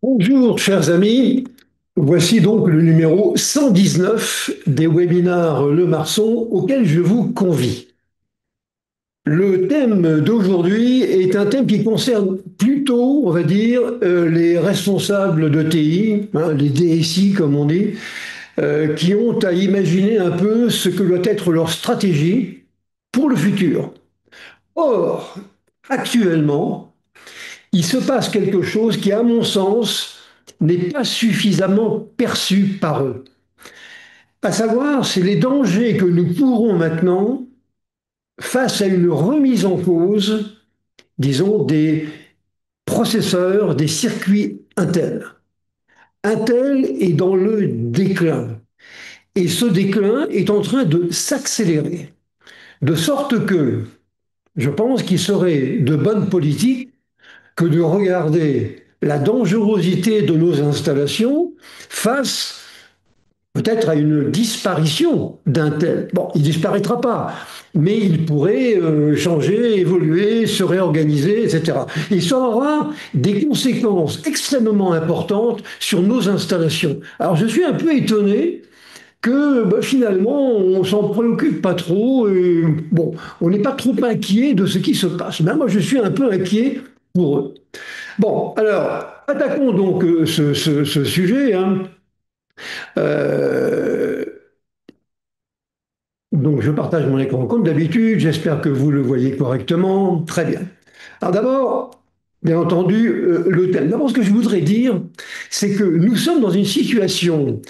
Bonjour, chers amis. Voici donc le numéro 119 des webinars Le Marçon auquel je vous convie. Le thème d'aujourd'hui est un thème qui concerne plutôt, on va dire, les responsables de TI, hein, les DSI comme on dit, qui ont à imaginer un peu ce que doit être leur stratégie pour le futur. Or, actuellement, il se passe quelque chose qui, à mon sens, n'est pas suffisamment perçu par eux. À savoir, c'est les dangers que nous courons maintenant face à une remise en cause, disons, des processeurs, des circuits Intel. Intel est dans le déclin. Et ce déclin est en train de s'accélérer. De sorte que je pense qu'il serait de bonne politique que de regarder la dangerosité de nos installations face peut-être à une disparition d'un tel. Bon, il ne disparaîtra pas, mais il pourrait changer, évoluer, se réorganiser, etc. Et ça aura des conséquences extrêmement importantes sur nos installations. Alors je suis un peu étonné que finalement on s'en préoccupe pas trop. Bon, on n'est pas trop inquiet de ce qui se passe. Mais moi je suis un peu inquiet pour eux. Bon, alors attaquons donc ce sujet. Hein. Euh, donc je partage mon écran comme d'habitude, j'espère que vous le voyez correctement. Très bien. Alors d'abord, bien entendu, le thème. D'abord, ce que je voudrais dire, c'est que nous sommes dans une situation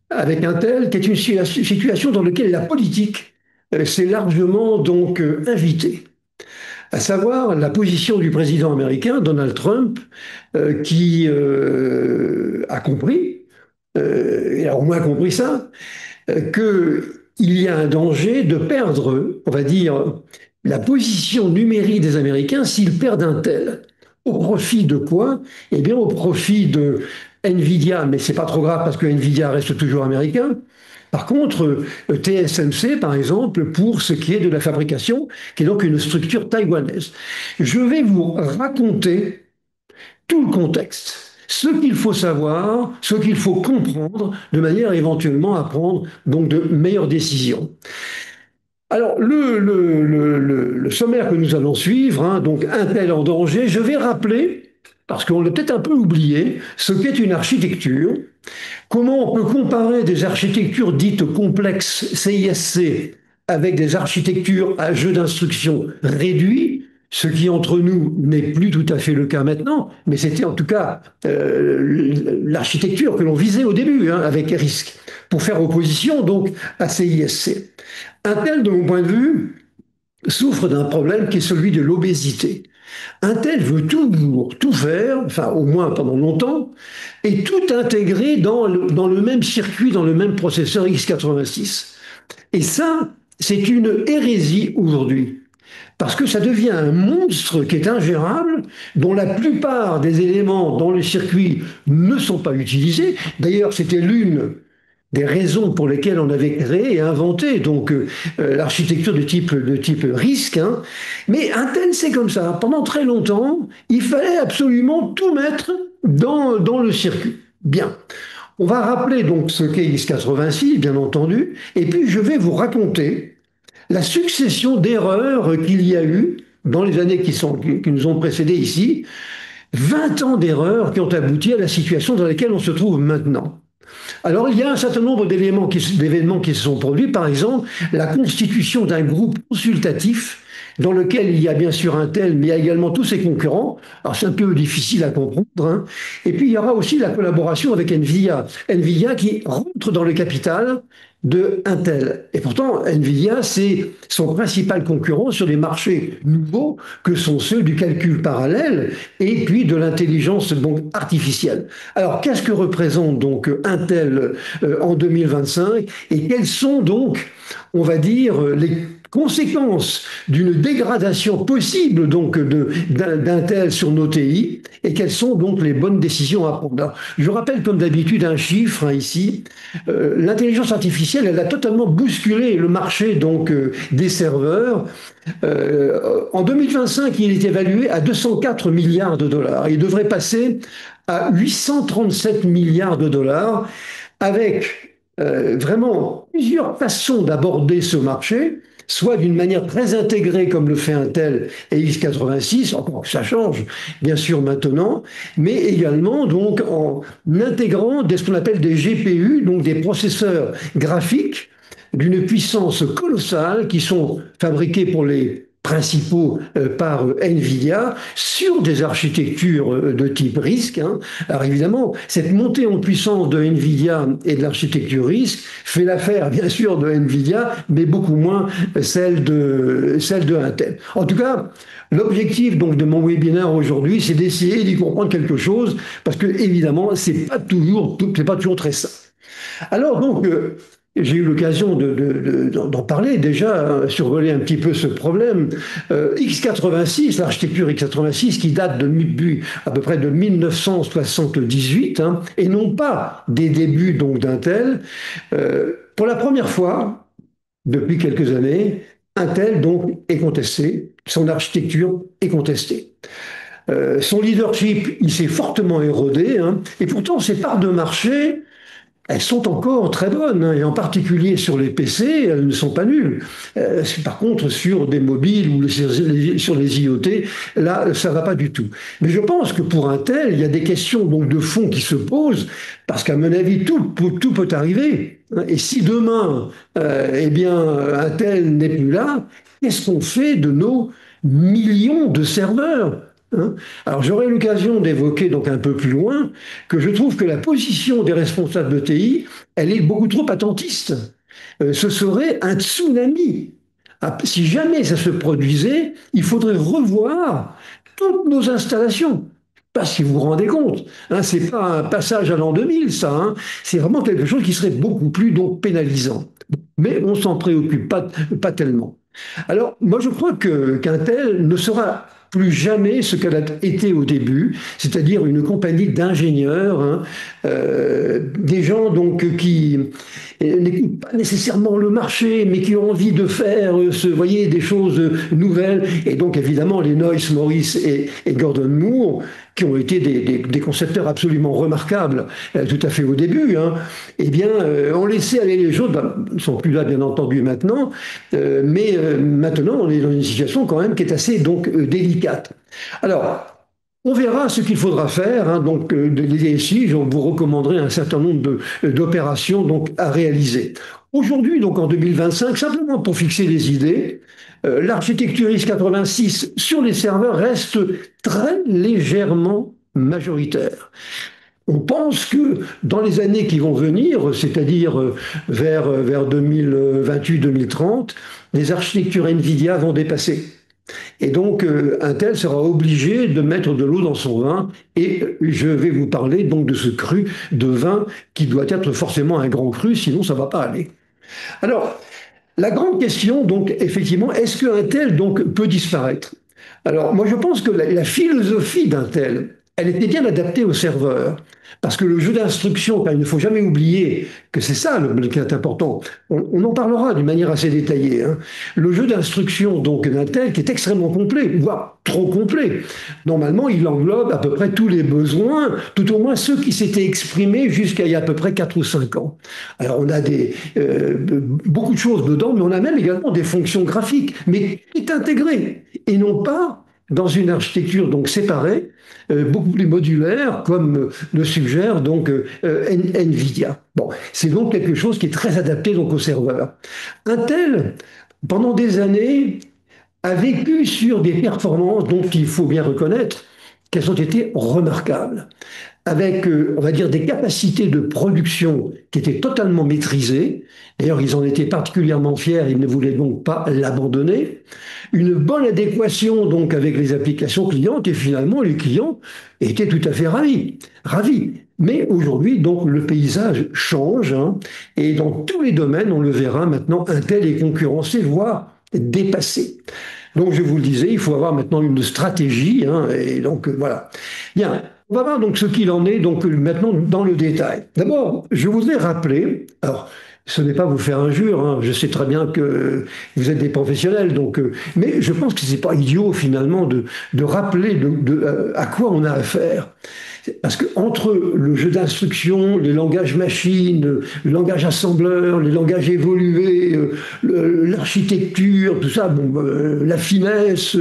avec un tel qui est une situation dans laquelle la politique s'est largement donc invitée. À savoir la position du président américain, Donald Trump, qui a compris, il a au moins compris ça, qu'il y a un danger de perdre, on va dire, la position numérique des Américains s'ils perdent un tel. Au profit de quoi? Eh bien, au profit de Nvidia, mais c'est pas trop grave parce que Nvidia reste toujours américain. Par contre, TSMC, par exemple, pour ce qui est de la fabrication, qui est donc une structure taïwanaise. Je vais vous raconter tout le contexte, ce qu'il faut savoir, ce qu'il faut comprendre, de manière éventuellement à prendre donc de meilleures décisions. Alors, le sommaire que nous allons suivre, hein, donc Intel en danger, je vais rappeler, parce qu'on l'a peut-être un peu oublié, ce qu'est une architecture, comment on peut comparer des architectures dites complexes CISC avec des architectures à jeu d'instruction réduits, ce qui entre nous n'est plus tout à fait le cas maintenant, mais c'était en tout cas l'architecture que l'on visait au début, hein, avec RISC, pour faire opposition donc à CISC. Intel, de mon point de vue, souffre d'un problème qui est celui de l'obésité. Intel veut toujours tout faire, enfin au moins pendant longtemps, et tout intégrer dans le même circuit, dans le même processeur x86. Et ça, c'est une hérésie aujourd'hui. Parce que ça devient un monstre qui est ingérable, dont la plupart des éléments dans le circuit ne sont pas utilisés. D'ailleurs, c'était l'une des raisons pour lesquelles on avait créé et inventé donc l'architecture de type RISC. Hein. Mais Intel, c'est comme ça. Pendant très longtemps, il fallait absolument tout mettre dans le circuit. Bien. On va rappeler donc ce qu'est x86, bien entendu, et puis je vais vous raconter la succession d'erreurs qu'il y a eu dans les années qui nous ont précédés ici, 20 ans d'erreurs qui ont abouti à la situation dans laquelle on se trouve maintenant. Alors, il y a un certain nombre d'événements qui se sont produits. Par exemple, la constitution d'un groupe consultatif dans lequel il y a bien sûr Intel, mais il y a également tous ses concurrents. Alors, c'est un peu difficile à comprendre. Hein. Et puis, il y aura aussi la collaboration avec Nvidia. Nvidia qui rentre dans le capital de Intel. Et pourtant, Nvidia, c'est son principal concurrent sur des marchés nouveaux que sont ceux du calcul parallèle et puis de l'intelligence donc artificielle. Alors, qu'est-ce que représente donc Intel en 2025 et quelles sont donc, on va dire, les conséquences d'une dégradation possible donc d'Intel sur nos TI et quelles sont donc les bonnes décisions à prendre. Alors, je rappelle comme d'habitude un chiffre hein, ici. L'intelligence artificielle, elle a totalement bousculé le marché donc des serveurs. En 2025, il est évalué à 204 milliards de dollars. Il devrait passer à 837 milliards de dollars, avec vraiment plusieurs façons d'aborder ce marché, soit d'une manière très intégrée comme le fait Intel et x86, encore que ça change bien sûr maintenant, mais également donc en intégrant ce qu'on appelle des GPU, donc des processeurs graphiques d'une puissance colossale qui sont fabriqués pour les principaux par Nvidia sur des architectures de type RISC. Hein. Alors évidemment, cette montée en puissance de Nvidia et de l'architecture RISC fait l'affaire bien sûr de Nvidia, mais beaucoup moins celle de Intel. En tout cas, l'objectif donc de mon webinaire aujourd'hui, c'est d'essayer d'y comprendre quelque chose, parce que évidemment, c'est pas toujours très simple. Alors donc, j'ai eu l'occasion d'en parler déjà, survoler un petit peu ce problème. x86, l'architecture x86 qui date à peu près de 1978, hein, et non pas des débuts donc d'Intel, pour la première fois, depuis quelques années, Intel donc est contesté, son architecture est contestée. Son leadership, il s'est fortement érodé, hein, et pourtant ses parts de marché, elles sont encore très bonnes, hein, et en particulier sur les PC, elles ne sont pas nulles. Par contre, sur des mobiles ou sur les IoT, là, ça va pas du tout. Mais je pense que pour Intel, il y a des questions donc de fond qui se posent, parce qu'à mon avis, tout peut arriver. Et si demain, eh bien, Intel n'est plus là, qu'est-ce qu'on fait de nos millions de serveurs? Hein. Alors j'aurai l'occasion d'évoquer donc un peu plus loin que je trouve que la position des responsables de TI, elle est beaucoup trop attentiste. Ce serait un tsunami. Ah, si jamais ça se produisait, il faudrait revoir toutes nos installations. Pas si vous vous rendez compte, hein, c'est pas un passage à l'an 2000, ça. Hein, c'est vraiment quelque chose qui serait beaucoup plus donc pénalisant. Mais on s'en préoccupe pas tellement. Alors, moi, je crois qu'Intel ne sera plus jamais ce qu'elle a été au début, c'est-à-dire une compagnie d'ingénieurs, hein, des gens donc qui n'écoutent pas nécessairement le marché, mais qui ont envie de faire, voyez, des choses nouvelles. Et donc, évidemment, les Noyce, Morris et Gordon Moore, qui ont été des concepteurs absolument remarquables, tout à fait au début, hein, eh bien, ont laissé aller les choses. Ben, ils ne sont plus là, bien entendu, maintenant, mais maintenant, on est dans une situation quand même qui est assez donc délicate. Alors, on verra ce qu'il faudra faire. Hein, donc, ici, je vous recommanderai un certain nombre d'opérations donc à réaliser. Aujourd'hui, donc en 2025, simplement pour fixer les idées, l'architecture x86 sur les serveurs reste très légèrement majoritaire. On pense que dans les années qui vont venir, c'est-à-dire vers 2028-2030, les architectures NVIDIA vont dépasser. Et donc, Intel sera obligé de mettre de l'eau dans son vin. Et je vais vous parler donc de ce cru de vin qui doit être forcément un grand cru, sinon ça ne va pas aller. Alors, la grande question, donc, effectivement, est-ce qu'Intel donc, peut disparaître? Alors, moi, je pense que la philosophie d'Intel, elle était bien adaptée au serveur. Parce que le jeu d'instruction, il ne faut jamais oublier que c'est ça qui est important. On en parlera d'une manière assez détaillée. Hein. Le jeu d'instruction donc d'Intel qui est extrêmement complet, voire trop complet. Normalement, il englobe à peu près tous les besoins, tout au moins ceux qui s'étaient exprimés jusqu'à il y a à peu près 4 ou 5 ans. Alors on a beaucoup de choses dedans, mais on a même également des fonctions graphiques, mais qui est intégré et non pas dans une architecture donc séparée, beaucoup plus modulaire, comme le suggère donc Nvidia. Bon, c'est donc quelque chose qui est très adapté donc au serveur. Intel, pendant des années, a vécu sur des performances dont il faut bien reconnaître qu'elles ont été remarquables, avec, on va dire, des capacités de production qui étaient totalement maîtrisées. D'ailleurs, ils en étaient particulièrement fiers, ils ne voulaient donc pas l'abandonner. Une bonne adéquation donc avec les applications clientes, et finalement, les clients étaient tout à fait ravis. Mais aujourd'hui, donc, le paysage change, hein, et dans tous les domaines, on le verra maintenant, Intel est concurrencé, voire dépassé. Donc, je vous le disais, il faut avoir maintenant une stratégie, hein, et donc, voilà. Bien. On va voir donc ce qu'il en est donc maintenant dans le détail. D'abord, je voudrais rappeler, alors ce n'est pas vous faire injure, hein, je sais très bien que vous êtes des professionnels, donc, mais je pense que ce n'est pas idiot finalement de rappeler à quoi on a affaire. Parce que entre le jeu d'instruction, les langages machines, le langage assembleur, les langages évolués, l'architecture, tout ça, bon, la finesse,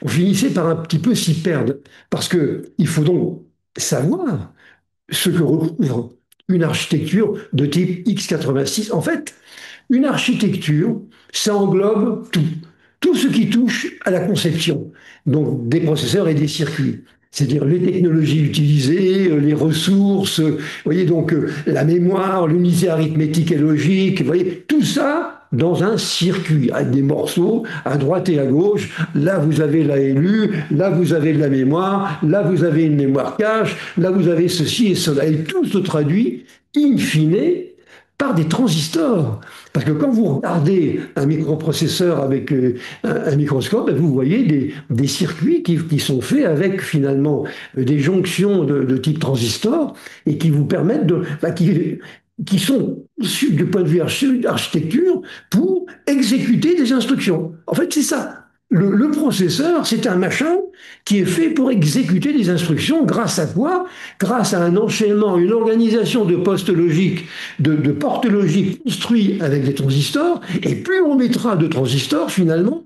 on finissait par un petit peu s'y perdre. Parce que il faut donc savoir ce que recouvre une architecture de type x86. En fait, une architecture, ça englobe tout, tout ce qui touche à la conception, donc des processeurs et des circuits. C'est-à-dire les technologies utilisées, les ressources, vous voyez donc la mémoire, l'unité arithmétique et logique, vous voyez, tout ça dans un circuit, avec des morceaux à droite et à gauche. Là, vous avez l'ALU, là, vous avez de la mémoire, là, vous avez une mémoire cache, là, vous avez ceci et cela. Et tout se traduit, in fine, par des transistors. Parce que quand vous regardez un microprocesseur avec un microscope, vous voyez des circuits qui sont faits avec finalement des jonctions de type transistor et qui vous permettent de, qui sont issus du point de vue architecture pour exécuter des instructions. En fait, c'est ça. Le processeur, c'est un machin qui est fait pour exécuter des instructions grâce à quoi? Grâce à un enchaînement, une organisation de postes logiques, de portes logiques construits avec des transistors. Et plus on mettra de transistors, finalement,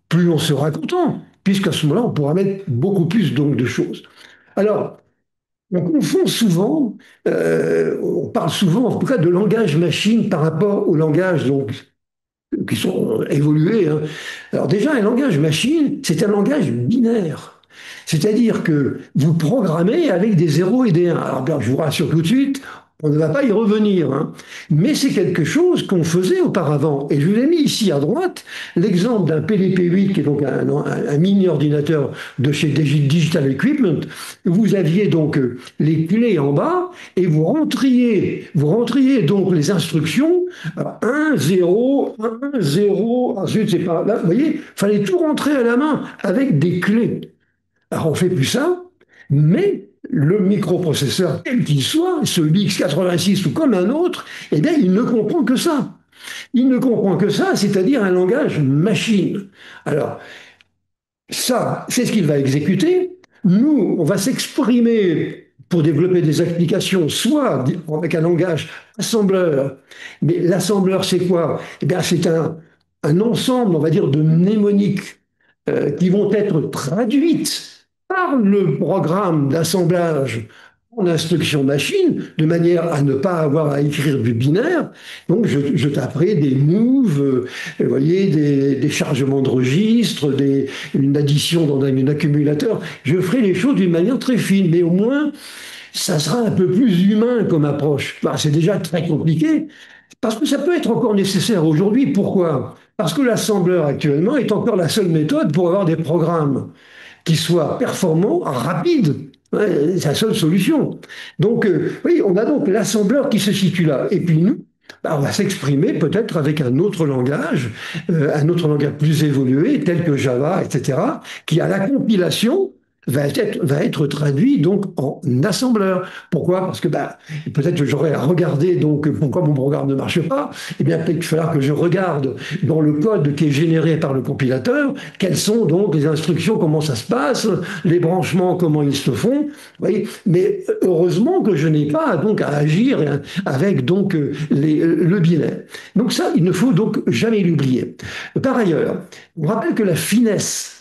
plus on sera content, puisqu'à ce moment-là, on pourra mettre beaucoup plus donc de choses. Alors, on confond souvent, on parle souvent en tout cas de langage machine par rapport au langage donc, qui sont évolués. Hein. Alors déjà, un langage machine, c'est un langage binaire. C'est-à-dire que vous programmez avec des zéros et des 1. Alors bien, je vous rassure tout de suite, on ne va pas y revenir. Hein. Mais c'est quelque chose qu'on faisait auparavant. Et je vous ai mis ici à droite l'exemple d'un PDP-8, qui est donc un mini-ordinateur de chez Digital Equipment. Vous aviez donc les clés en bas et vous rentriez donc les instructions 1, 0, 1, 0, ensuite c'est pas là, vous voyez, il fallait tout rentrer à la main avec des clés. Alors on fait plus ça, mais le microprocesseur, quel qu'il soit, ce X86 ou comme un autre, eh bien il ne comprend que ça. Il ne comprend que ça, c'est-à-dire un langage machine. Alors, ça, c'est ce qu'il va exécuter. Nous, on va s'exprimer pour développer des applications, soit avec un langage assembleur. Mais l'assembleur, c'est quoi? Eh bien, c'est un ensemble, on va dire, de mnémoniques qui vont être traduites par le programme d'assemblage en instruction machine, de manière à ne pas avoir à écrire du binaire. Donc, je taperai des moves, vous voyez, des chargements de registres, une addition dans un accumulateur. Je ferai les choses d'une manière très fine, mais au moins, ça sera un peu plus humain comme approche. Bah, c'est déjà très compliqué, parce que ça peut être encore nécessaire aujourd'hui. Pourquoi? Parce que l'assembleur actuellement est encore la seule méthode pour avoir des programmes qui soient performants, rapides. Ouais, c'est la seule solution. Donc, oui, on a donc l'assembleur qui se situe là. Et puis nous, bah, on va s'exprimer peut-être avec un autre langage plus évolué, tel que Java, etc., qui à la compilation va être traduit donc en assembleur. Pourquoi? Parce que bah, peut-être que j'aurais à regarder donc pourquoi mon programme ne marche pas. Eh bien, peut-être qu'il faudra que je regarde dans le code qui est généré par le compilateur quelles sont donc les instructions, comment ça se passe, les branchements, comment ils se font. Vous voyez, mais heureusement que je n'ai pas donc à agir avec donc le binaire. Donc ça, il ne faut donc jamais l'oublier. Par ailleurs, on rappelle que la finesse,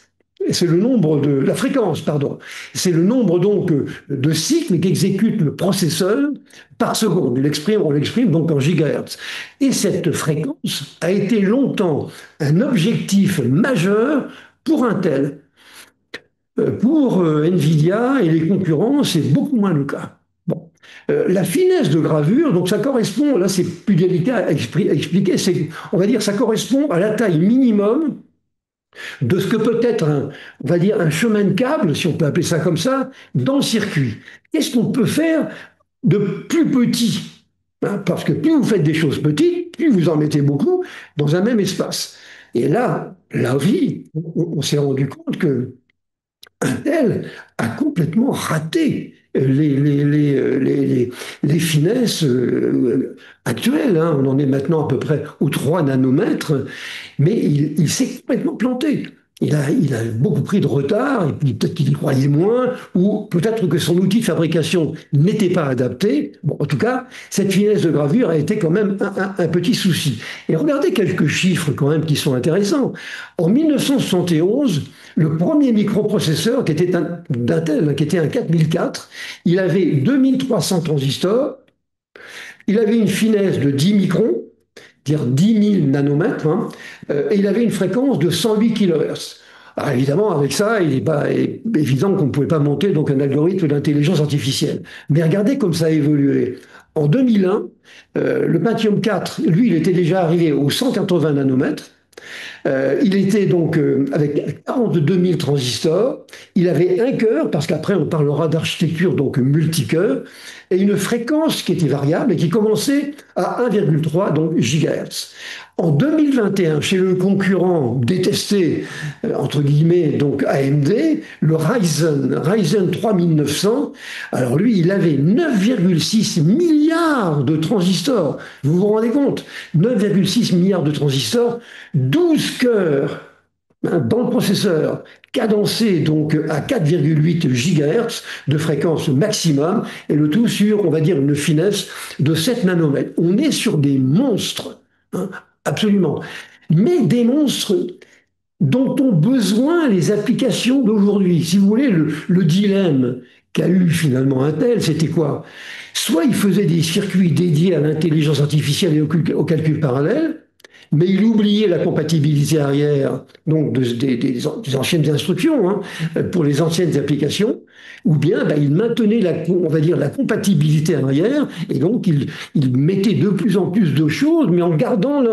c'est le nombre de la fréquence, pardon. C'est le nombre donc de cycles qu'exécute le processeur par seconde. On l'exprime donc en gigahertz. Et cette fréquence a été longtemps un objectif majeur pour Intel. Pour Nvidia et les concurrents, c'est beaucoup moins le cas. Bon. La finesse de gravure, donc ça correspond, là c'est plus délicat à expliquer, on va dire ça correspond à la taille minimum de ce que peut être on va dire un chemin de câble, si on peut appeler ça comme ça, dans le circuit. Qu'est-ce qu'on peut faire de plus petit? Hein, parce que plus vous faites des choses petites, plus vous en mettez beaucoup dans un même espace. Et là, la vie, on s'est rendu compte que Intel a complètement raté les finesses actuelles. Hein. On en est maintenant à peu près aux 3 nanomètres, mais il s'est complètement planté. il a beaucoup pris de retard, et puis peut-être qu'il y croyait moins, ou peut-être que son outil de fabrication n'était pas adapté. Bon, en tout cas, cette finesse de gravure a été quand même un petit souci. Et regardez quelques chiffres quand même qui sont intéressants. En 1971, le premier microprocesseur qui était d'Intel, qui était un 4004, il avait 2300 transistors, il avait une finesse de 10 microns, c'est-à-dire 10 000 nanomètres, hein, et il avait une fréquence de 108 kHz. Alors évidemment, avec ça, il n'est pas évident qu'on ne pouvait pas monter donc un algorithme d'intelligence artificielle. Mais regardez comme ça a évolué. En 2001, le Pentium 4, lui, il était déjà arrivé aux 180 nanomètres. Il était donc avec 42 000 transistors. Il avait un cœur, parce qu'après on parlera d'architecture donc multicœur, et une fréquence qui était variable et qui commençait à 1,3 donc gigahertz. En 2021, chez le concurrent détesté, entre guillemets, donc AMD, le Ryzen 3900, alors lui, il avait 9,6 milliards de transistors. Vous vous rendez compte? 9,6 milliards de transistors, 12 cœurs dans le processeur, cadencé donc à 4,8 GHz de fréquence maximum, et le tout sur, on va dire, une finesse de 7 nanomètres. On est sur des monstres, hein, absolument. Mais des monstres dont ont besoin les applications d'aujourd'hui. Si vous voulez, le dilemme qu'a eu finalement Intel, c'était quoi? Soit il faisait des circuits dédiés à l'intelligence artificielle et au calcul parallèle, mais il oubliait la compatibilité arrière donc des anciennes instructions, hein, pour les anciennes applications, ou bien ben, il maintenait on va dire, la compatibilité arrière, et donc il mettait de plus en plus de choses, mais en gardant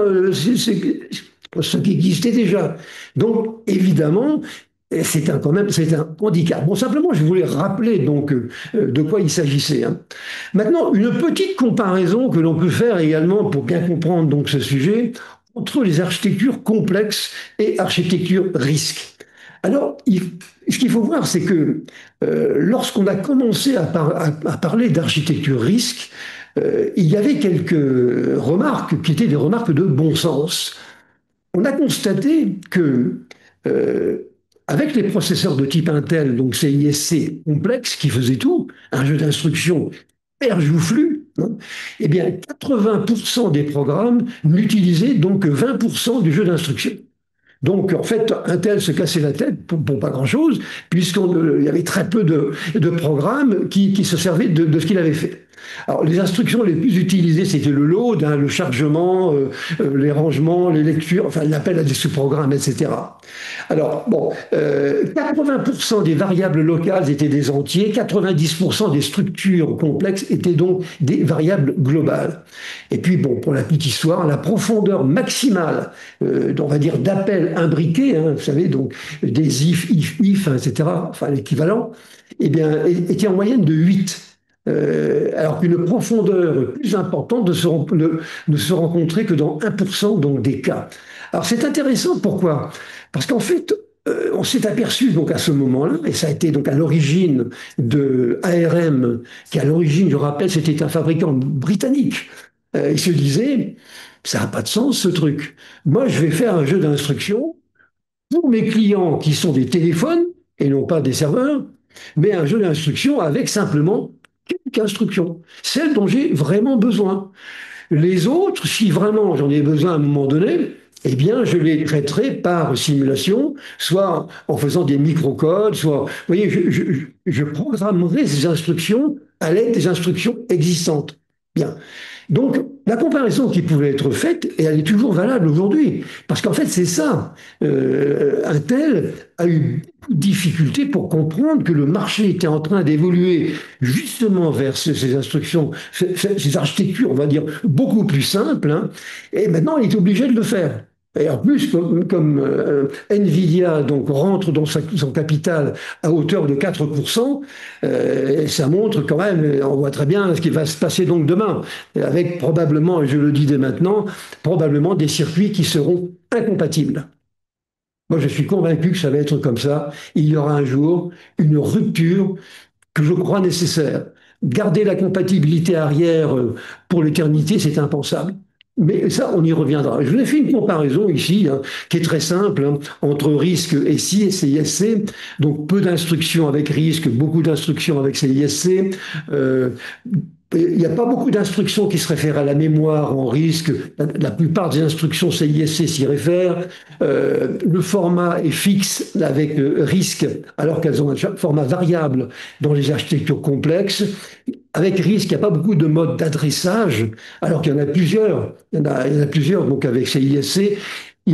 ce qui existait déjà. Donc évidemment, quand même, c'est un handicap. Bon, simplement, je voulais rappeler donc de quoi il s'agissait, hein. Maintenant, une petite comparaison que l'on peut faire également pour bien comprendre donc ce sujet entre les architectures complexes et architecture risque. Alors, ce qu'il faut voir, c'est que lorsqu'on a commencé à parler d'architecture risque, il y avait quelques remarques qui étaient des remarques de bon sens. On a constaté que euh, avec les processeurs de type Intel, donc CISC complexes qui faisaient tout, un jeu d'instructions hyper joufflu, hein, eh bien 80% des programmes n'utilisaient donc que 20% du jeu d'instructions. Donc, en fait, Intel se cassait la tête pour pas grand-chose, puisqu'il y avait très peu de programmes qui se servaient de ce qu'il avait fait. Alors, les instructions les plus utilisées, c'était le load, hein, le chargement, les rangements, les lectures, enfin l'appel à des sous-programmes, etc. Alors, bon, 80% des variables locales étaient des entiers, 90% des structures complexes étaient donc des variables globales. Et puis, bon, pour la petite histoire, la profondeur maximale, on va dire, d'appels imbriqués, hein, vous savez, donc des if, etc., enfin l'équivalent, eh bien, était en moyenne de 8. Alors qu'une profondeur plus importante ne se rencontrait que dans 1% donc, des cas. Alors c'est intéressant, pourquoi? Parce qu'en fait, on s'est aperçu donc à ce moment-là, et ça a été donc à l'origine de ARM, qui à l'origine, je rappelle, c'était un fabricant britannique. Il se disait, ça n'a pas de sens ce truc. Moi, je vais faire un jeu d'instructions pour mes clients qui sont des téléphones et non pas des serveurs, mais un jeu d'instructions avec simplement quelques instructions, celles dont j'ai vraiment besoin. Les autres, si vraiment j'en ai besoin à un moment donné, eh bien, je les traiterai par simulation, soit en faisant des microcodes, soit, vous voyez, je programmerai ces instructions à l'aide des instructions existantes. Bien. Donc, la comparaison qui pouvait être faite, et elle est toujours valable aujourd'hui, parce qu'en fait, c'est ça. Intel a eu beaucoup de difficultés pour comprendre que le marché était en train d'évoluer justement vers ces instructions, ces architectures, on va dire, beaucoup plus simples, hein, et maintenant, il est obligé de le faire. Et en plus, comme Nvidia donc, rentre dans son capital à hauteur de 4%, ça montre quand même, on voit très bien ce qui va se passer donc demain, avec probablement, et je le dis dès maintenant, probablement des circuits qui seront incompatibles. Moi, je suis convaincu que ça va être comme ça. Il y aura un jour une rupture que je crois nécessaire. Garder la compatibilité arrière pour l'éternité, c'est impensable. Mais ça, on y reviendra. Je vous ai fait une comparaison ici, hein, qui est très simple, hein, entre risque et CISC. Donc, peu d'instructions avec risque, beaucoup d'instructions avec CISC. Euh, il n'y a pas beaucoup d'instructions qui se réfèrent à la mémoire en risque. La plupart des instructions CISC s'y réfèrent. Le format est fixe avec risque, alors qu'elles ont un format variable dans les architectures complexes. Avec risque, il n'y a pas beaucoup de modes d'adressage, alors qu'il y en a plusieurs. Il y en a plusieurs, donc avec CISC.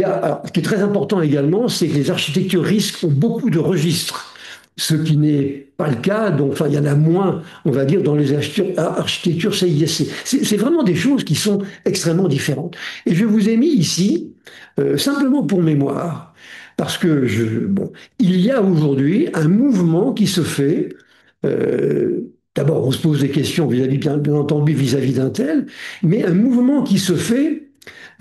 Alors, ce qui est très important également, c'est que les architectures risques ont beaucoup de registres, ce qui n'est pas le cas, donc enfin, il y en a moins, on va dire, dans les architectures CISC. C'est vraiment des choses qui sont extrêmement différentes. Et je vous ai mis ici, simplement pour mémoire, parce que bon, il y a aujourd'hui un mouvement qui se fait. D'abord, on se pose des questions vis-à-vis, bien entendu, vis-à-vis d'Intel, mais un mouvement qui se fait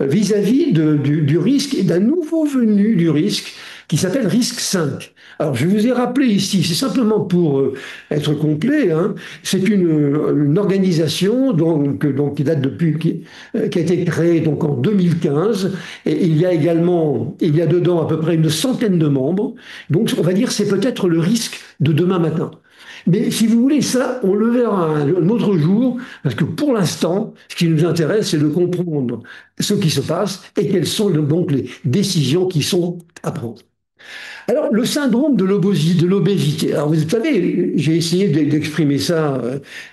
vis-à-vis du risque et d'un nouveau venu du risque qui s'appelle risque 5. Alors, je vous ai rappelé ici, c'est simplement pour être complet, hein, c'est une organisation qui date depuis, qui a été créée donc en 2015, et il y a également, il y a dedans à peu près une centaine de membres, donc on va dire c'est peut-être le risque de demain matin. Mais si vous voulez, ça, on le verra un autre jour, parce que pour l'instant, ce qui nous intéresse, c'est de comprendre ce qui se passe et quelles sont donc les décisions qui sont à prendre. Alors, le syndrome de l'obésité. Alors, vous savez, j'ai essayé d'exprimer ça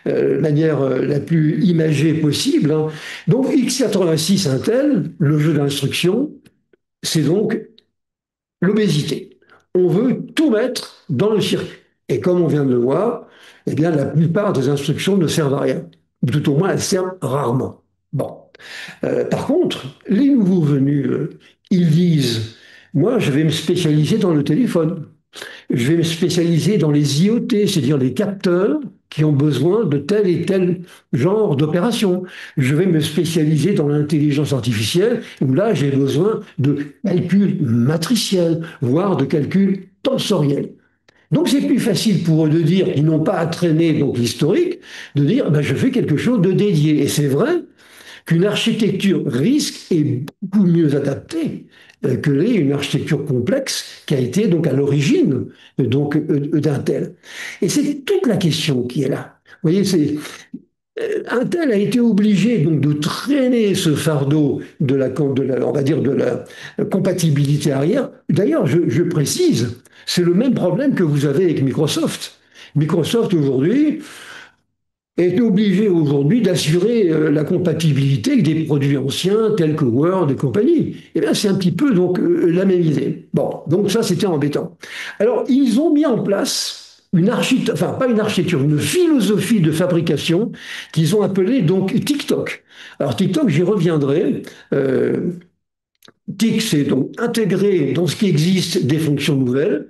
de manière la plus imagée possible, hein. Donc, x86 Intel, le jeu d'instruction, c'est donc l'obésité. On veut tout mettre dans le circuit. Et comme on vient de le voir, eh bien, la plupart des instructions ne servent à rien. Tout au moins, elles servent rarement. Bon. Par contre, les nouveaux venus, ils disent, moi, je vais me spécialiser dans le téléphone. Je vais me spécialiser dans les IoT, c'est-à-dire les capteurs qui ont besoin de tel et tel genre d'opération. Je vais me spécialiser dans l'intelligence artificielle, où là, j'ai besoin de calculs matriciels, voire de calculs tensoriels. Donc c'est plus facile pour eux de dire, ils n'ont pas à traîner donc l'historique, de dire ben, je fais quelque chose de dédié. Et c'est vrai qu'une architecture risque est beaucoup mieux adaptée que l'est une architecture complexe qui a été donc à l'origine donc d'Intel. Et c'est toute la question qui est là. Vous voyez, Intel a été obligé donc de traîner ce fardeau on va dire de la compatibilité arrière. D'ailleurs, je précise, c'est le même problème que vous avez avec Microsoft. Microsoft aujourd'hui est obligé aujourd'hui d'assurer la compatibilité avec des produits anciens tels que Word et compagnie. Eh bien, c'est un petit peu donc la même idée. Bon, donc ça, c'était embêtant. Alors, ils ont mis en place une architecture, enfin pas une architecture, une philosophie de fabrication qu'ils ont appelée donc TikTok. Alors TikTok, j'y reviendrai. TIC, c'est donc intégrer dans ce qui existe des fonctions nouvelles.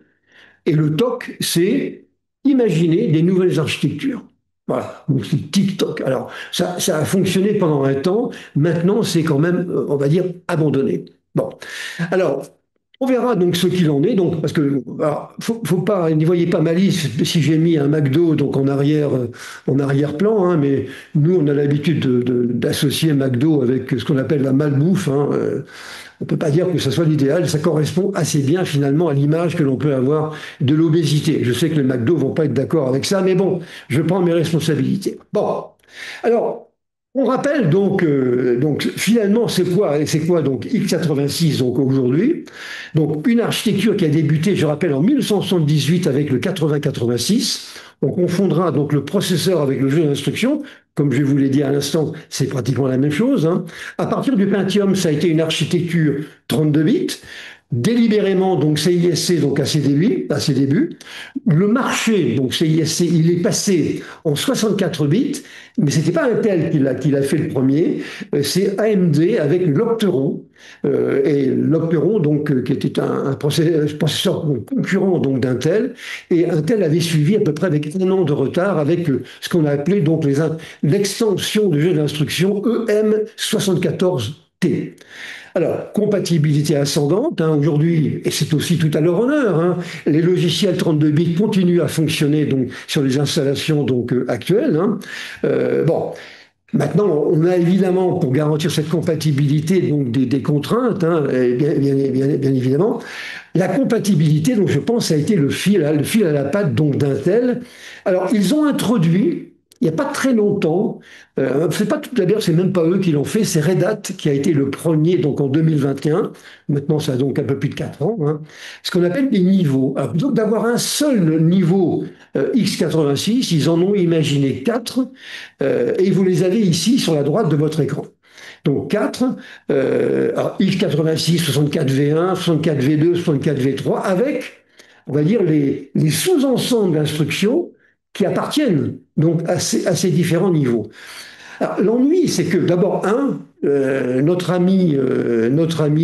Et le TOC, c'est imaginer des nouvelles architectures. Voilà, donc c'est TikTok. Alors, ça a fonctionné pendant un temps. Maintenant, c'est quand même, on va dire, abandonné. Bon. Alors, on verra donc ce qu'il en est. Donc, parce que, alors, faut pas, n'y voyez pas malice si j'ai mis un McDo donc en arrière-plan, hein, mais nous, on a l'habitude d'associer McDo avec ce qu'on appelle la malbouffe, hein. On ne peut pas dire que ce soit l'idéal, ça correspond assez bien finalement à l'image que l'on peut avoir de l'obésité. Je sais que les McDo ne vont pas être d'accord avec ça, mais bon, je prends mes responsabilités. Bon, alors, on rappelle donc finalement c'est quoi donc x86 donc aujourd'hui, donc une architecture qui a débuté, je rappelle, en 1978 avec le 8086. On confondra donc le processeur avec le jeu d'instruction. Comme je vous l'ai dit à l'instant, c'est pratiquement la même chose, hein. À partir du Pentium, ça a été une architecture 32 bits. Délibérément, donc CISC, donc à ses débuts. Le marché, donc CISC, il est passé en 64 bits, mais c'était pas Intel qui l'a fait le premier, c'est AMD avec l'Opteron, et l'Opteron, donc, qui était un processeur concurrent donc d'Intel, et Intel avait suivi à peu près avec un an de retard avec ce qu'on a appelé donc l'extension du jeu d'instruction EM74T. Alors, compatibilité ascendante, hein, aujourd'hui, et c'est aussi tout à leur honneur, hein, les logiciels 32 bits continuent à fonctionner donc, sur les installations donc, actuelles. Hein. Bon, Maintenant, on a évidemment, pour garantir cette compatibilité, donc des contraintes, hein, bien évidemment. La compatibilité, donc je pense, ça a été le fil à la patte donc d'Intel. Alors, ils ont introduit, il n'y a pas très longtemps, c'est pas tout d'ailleurs, c'est même pas eux qui l'ont fait, c'est Red Hat qui a été le premier, donc en 2021. Maintenant, ça a donc un peu plus de 4 ans, hein, ce qu'on appelle des niveaux. Alors, plutôt que d'avoir un seul niveau x86, ils en ont imaginé 4, et vous les avez ici sur la droite de votre écran. Donc 4, x86, 64V1, 64V2, 64V3, avec, on va dire, les sous-ensembles d'instructions qui appartiennent donc à ces différents niveaux. L'ennui, c'est que d'abord, notre ami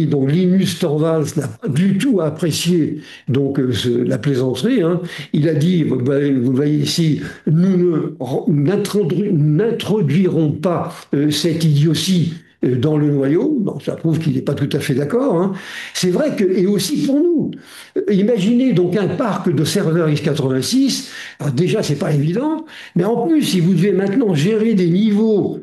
donc Linus Torvalds n'a pas du tout apprécié donc la plaisanterie, hein. Il a dit, vous le voyez ici, nous n'introduirons pas cette idiotie dans le noyau. Bon, ça prouve qu'il n'est pas tout à fait d'accord, hein. C'est vrai que, et aussi pour nous, imaginez donc un parc de serveurs x86, alors déjà c'est pas évident, mais en plus si vous devez maintenant gérer des niveaux,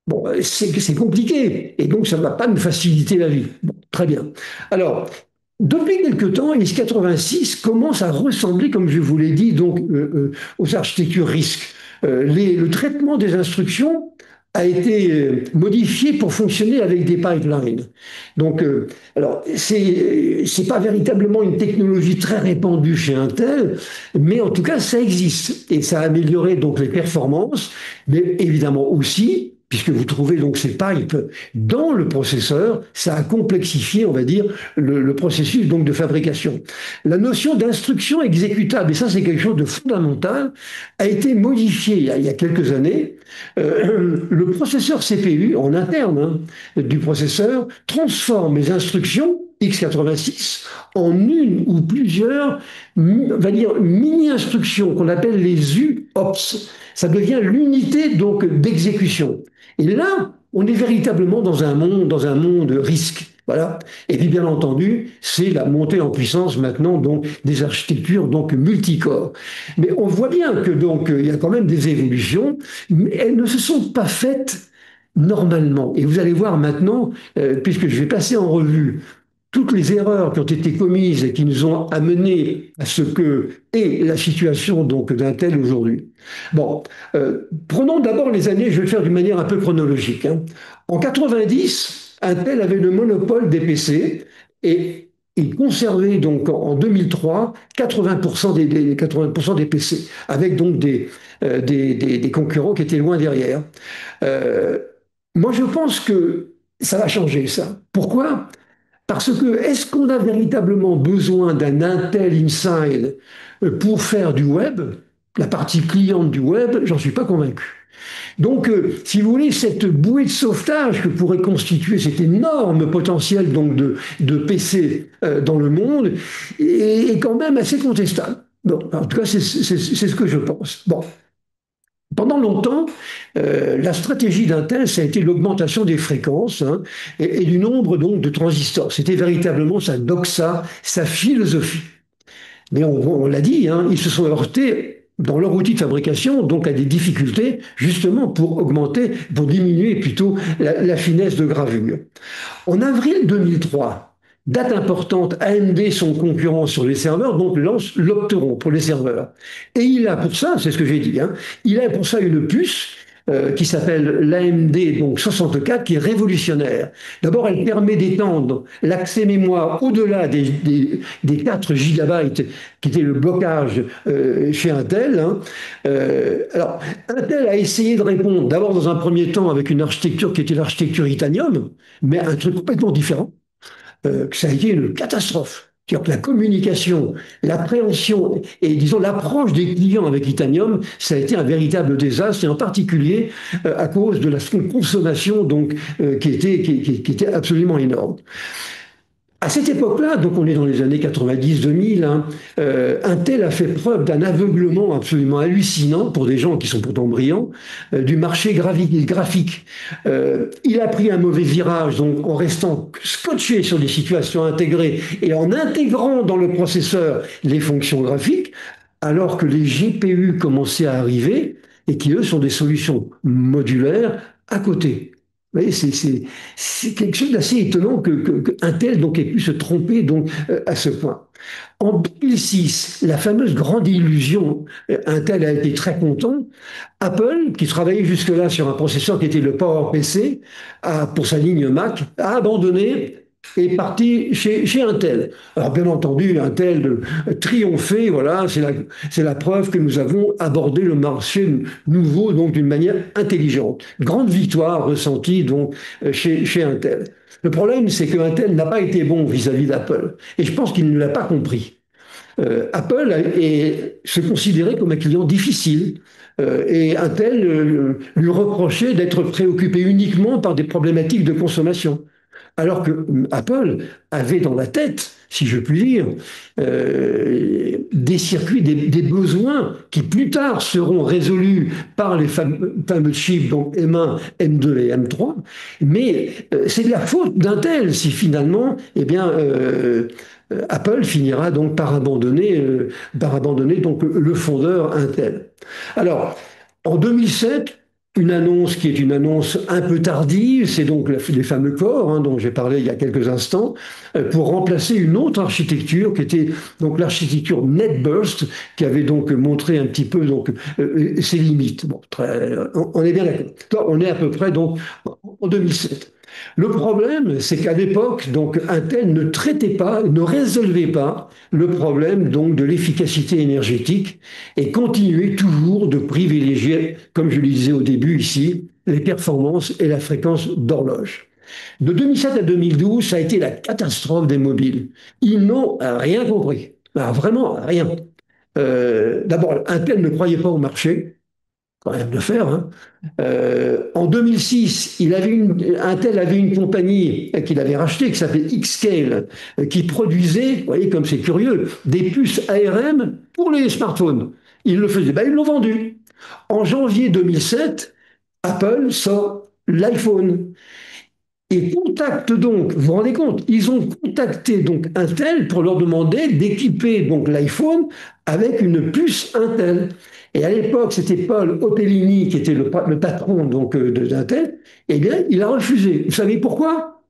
bon, c'est compliqué, et donc ça ne va pas nous faciliter la vie. Bon, très bien. Alors, depuis quelque temps, x86 commence à ressembler, comme je vous l'ai dit, donc aux architectures RISC. Le traitement des instructions a été modifié pour fonctionner avec des pipelines. Donc, alors, c'est pas véritablement une technologie très répandue chez Intel, mais en tout cas, ça existe et ça a amélioré donc les performances, mais évidemment aussi, puisque vous trouvez donc ces pipes dans le processeur, ça a complexifié, on va dire, le processus donc de fabrication. La notion d'instruction exécutable, et ça c'est quelque chose de fondamental, a été modifiée il y a quelques années. Le processeur CPU en interne, hein, du processeur transforme les instructions x86 en une ou plusieurs, on va dire, mini-instructions qu'on appelle les UOPS. Ça devient l'unité donc d'exécution. Et là, on est véritablement dans un monde risque. Voilà. Et puis bien entendu, c'est la montée en puissance maintenant donc des architectures donc multicore. Mais on voit bien que donc il y a quand même des évolutions, mais elles ne se sont pas faites normalement. Et vous allez voir maintenant, puisque je vais passer en revue toutes les erreurs qui ont été commises et qui nous ont amenés à ce que est la situation donc d'Intel aujourd'hui. Bon, prenons d'abord les années, je vais le faire d'une manière un peu chronologique, hein. En 90, Intel avait le monopole des PC et il conservait donc en 2003 80% 80% des PC, avec donc des concurrents qui étaient loin derrière. Euh, Moi, je pense que ça va changer, ça. Pourquoi? Parce que est-ce qu'on a véritablement besoin d'un Intel Inside pour faire du web? La partie cliente du web, j'en suis pas convaincu. Donc, si vous voulez, cette bouée de sauvetage que pourrait constituer cet énorme potentiel donc de PC dans le monde est quand même assez contestable. Bon, en tout cas, c'est ce que je pense. Bon, pendant longtemps, la stratégie d'Intel, ça a été l'augmentation des fréquences, hein, et du nombre donc de transistors. C'était véritablement sa doxa, sa philosophie. Mais on l'a dit, hein, ils se sont heurtés dans leur outil de fabrication donc à des difficultés justement pour augmenter, pour diminuer plutôt la finesse de gravure. En avril 2003, date importante, AMD, son concurrent sur les serveurs, donc lance l'Opteron pour les serveurs. Et il a pour ça, c'est ce que j'ai dit, hein, il a pour ça une puce qui s'appelle l'AMD donc 64, qui est révolutionnaire. D'abord, elle permet d'étendre l'accès mémoire au-delà des 4 gigabytes qui était le blocage chez Intel, hein. Alors, Intel a essayé de répondre d'abord dans un premier temps avec une architecture qui était l'architecture Itanium, mais un truc complètement différent, que ça a été une catastrophe. C'est-à-dire que la communication, l'appréhension et disons l'approche des clients avec Itanium, ça a été un véritable désastre, et en particulier à cause de la consommation donc, qui était absolument énorme. À cette époque-là, donc on est dans les années 90-2000, hein, Intel a fait preuve d'un aveuglement absolument hallucinant pour des gens qui sont pourtant brillants du marché graphique. Il a pris un mauvais virage donc en restant scotché sur des situations intégrées et en intégrant dans le processeur les fonctions graphiques, alors que les GPU commençaient à arriver. et qui, eux, sont des solutions modulaires à côté. Vous voyez, c'est quelque chose d'assez étonnant que Intel donc, ait pu se tromper donc, à ce point. En 2006, la fameuse grande illusion, Intel a été très content. Apple, qui travaillait jusque-là sur un processeur qui était le PowerPC pour sa ligne Mac, a abandonné et parti chez Intel. Alors bien entendu, Intel triomphé, voilà, c'est la preuve que nous avons abordé le marché nouveau donc d'une manière intelligente. Grande victoire ressentie donc chez Intel. Le problème, c'est que Intel n'a pas été bon vis-à-vis d'Apple. Et je pense qu'il ne l'a pas compris. Apple se considérait comme un client difficile. Et Intel lui reprochait d'être préoccupé uniquement par des problématiques de consommation. Alors que Apple avait dans la tête, si je puis dire, des circuits, des besoins qui plus tard seront résolus par les fameux chips, donc M1, M2 et M3. Mais c'est de la faute d'Intel si finalement, eh bien, Apple finira donc par abandonner donc le fondeur Intel. Alors, en 2007, une annonce qui est une annonce un peu tardive, c'est donc les fameux corps dont j'ai parlé il y a quelques instants, pour remplacer une autre architecture qui était donc l'architecture NetBurst, qui avait donc montré un petit peu donc ses limites. Bon, on est bien d'accord. On est à peu près donc en 2007. Le problème, c'est qu'à l'époque, donc Intel ne traitait pas, ne résolvait pas le problème donc de l'efficacité énergétique et continuait toujours de privilégier, comme je le disais au début ici, les performances et la fréquence d'horloge. De 2007 à 2012, ça a été la catastrophe des mobiles. Ils n'ont rien compris, vraiment rien. D'abord, Intel ne croyait pas au marché, quand même de faire. En 2006, Intel avait une compagnie qu'il avait rachetée qui s'appelait Xscale, qui produisait, vous voyez comme c'est curieux, des puces ARM pour les smartphones. Ils le faisaient, ils l'ont vendu. En janvier 2007, Apple sort l'iPhone. Et contacte donc, vous vous rendez compte, ils ont contacté donc Intel pour leur demander d'équiper donc l'iPhone avec une puce Intel. Et à l'époque, c'était Paul Otellini qui était le patron donc d'Intel. Eh bien, il a refusé. Vous savez pourquoi?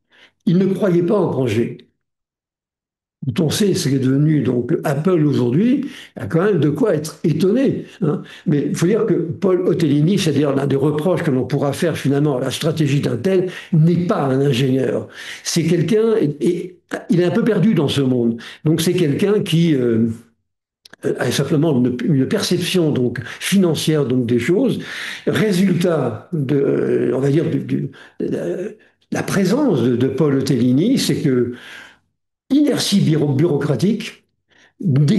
Il ne croyait pas au projet. Quand on sait ce qui est devenu donc Apple aujourd'hui, il y a quand même de quoi être étonné. Mais il faut dire que Paul Otellini, c'est-à-dire l'un des reproches que l'on pourra faire finalement à la stratégie d'Intel, n'est pas un ingénieur. C'est quelqu'un, et il est un peu perdu dans ce monde. Donc c'est quelqu'un qui a simplement une perception donc financière donc des choses. Résultat de, on va dire, de la présence de Paul Otellini, c'est que inertie bureaucratique, des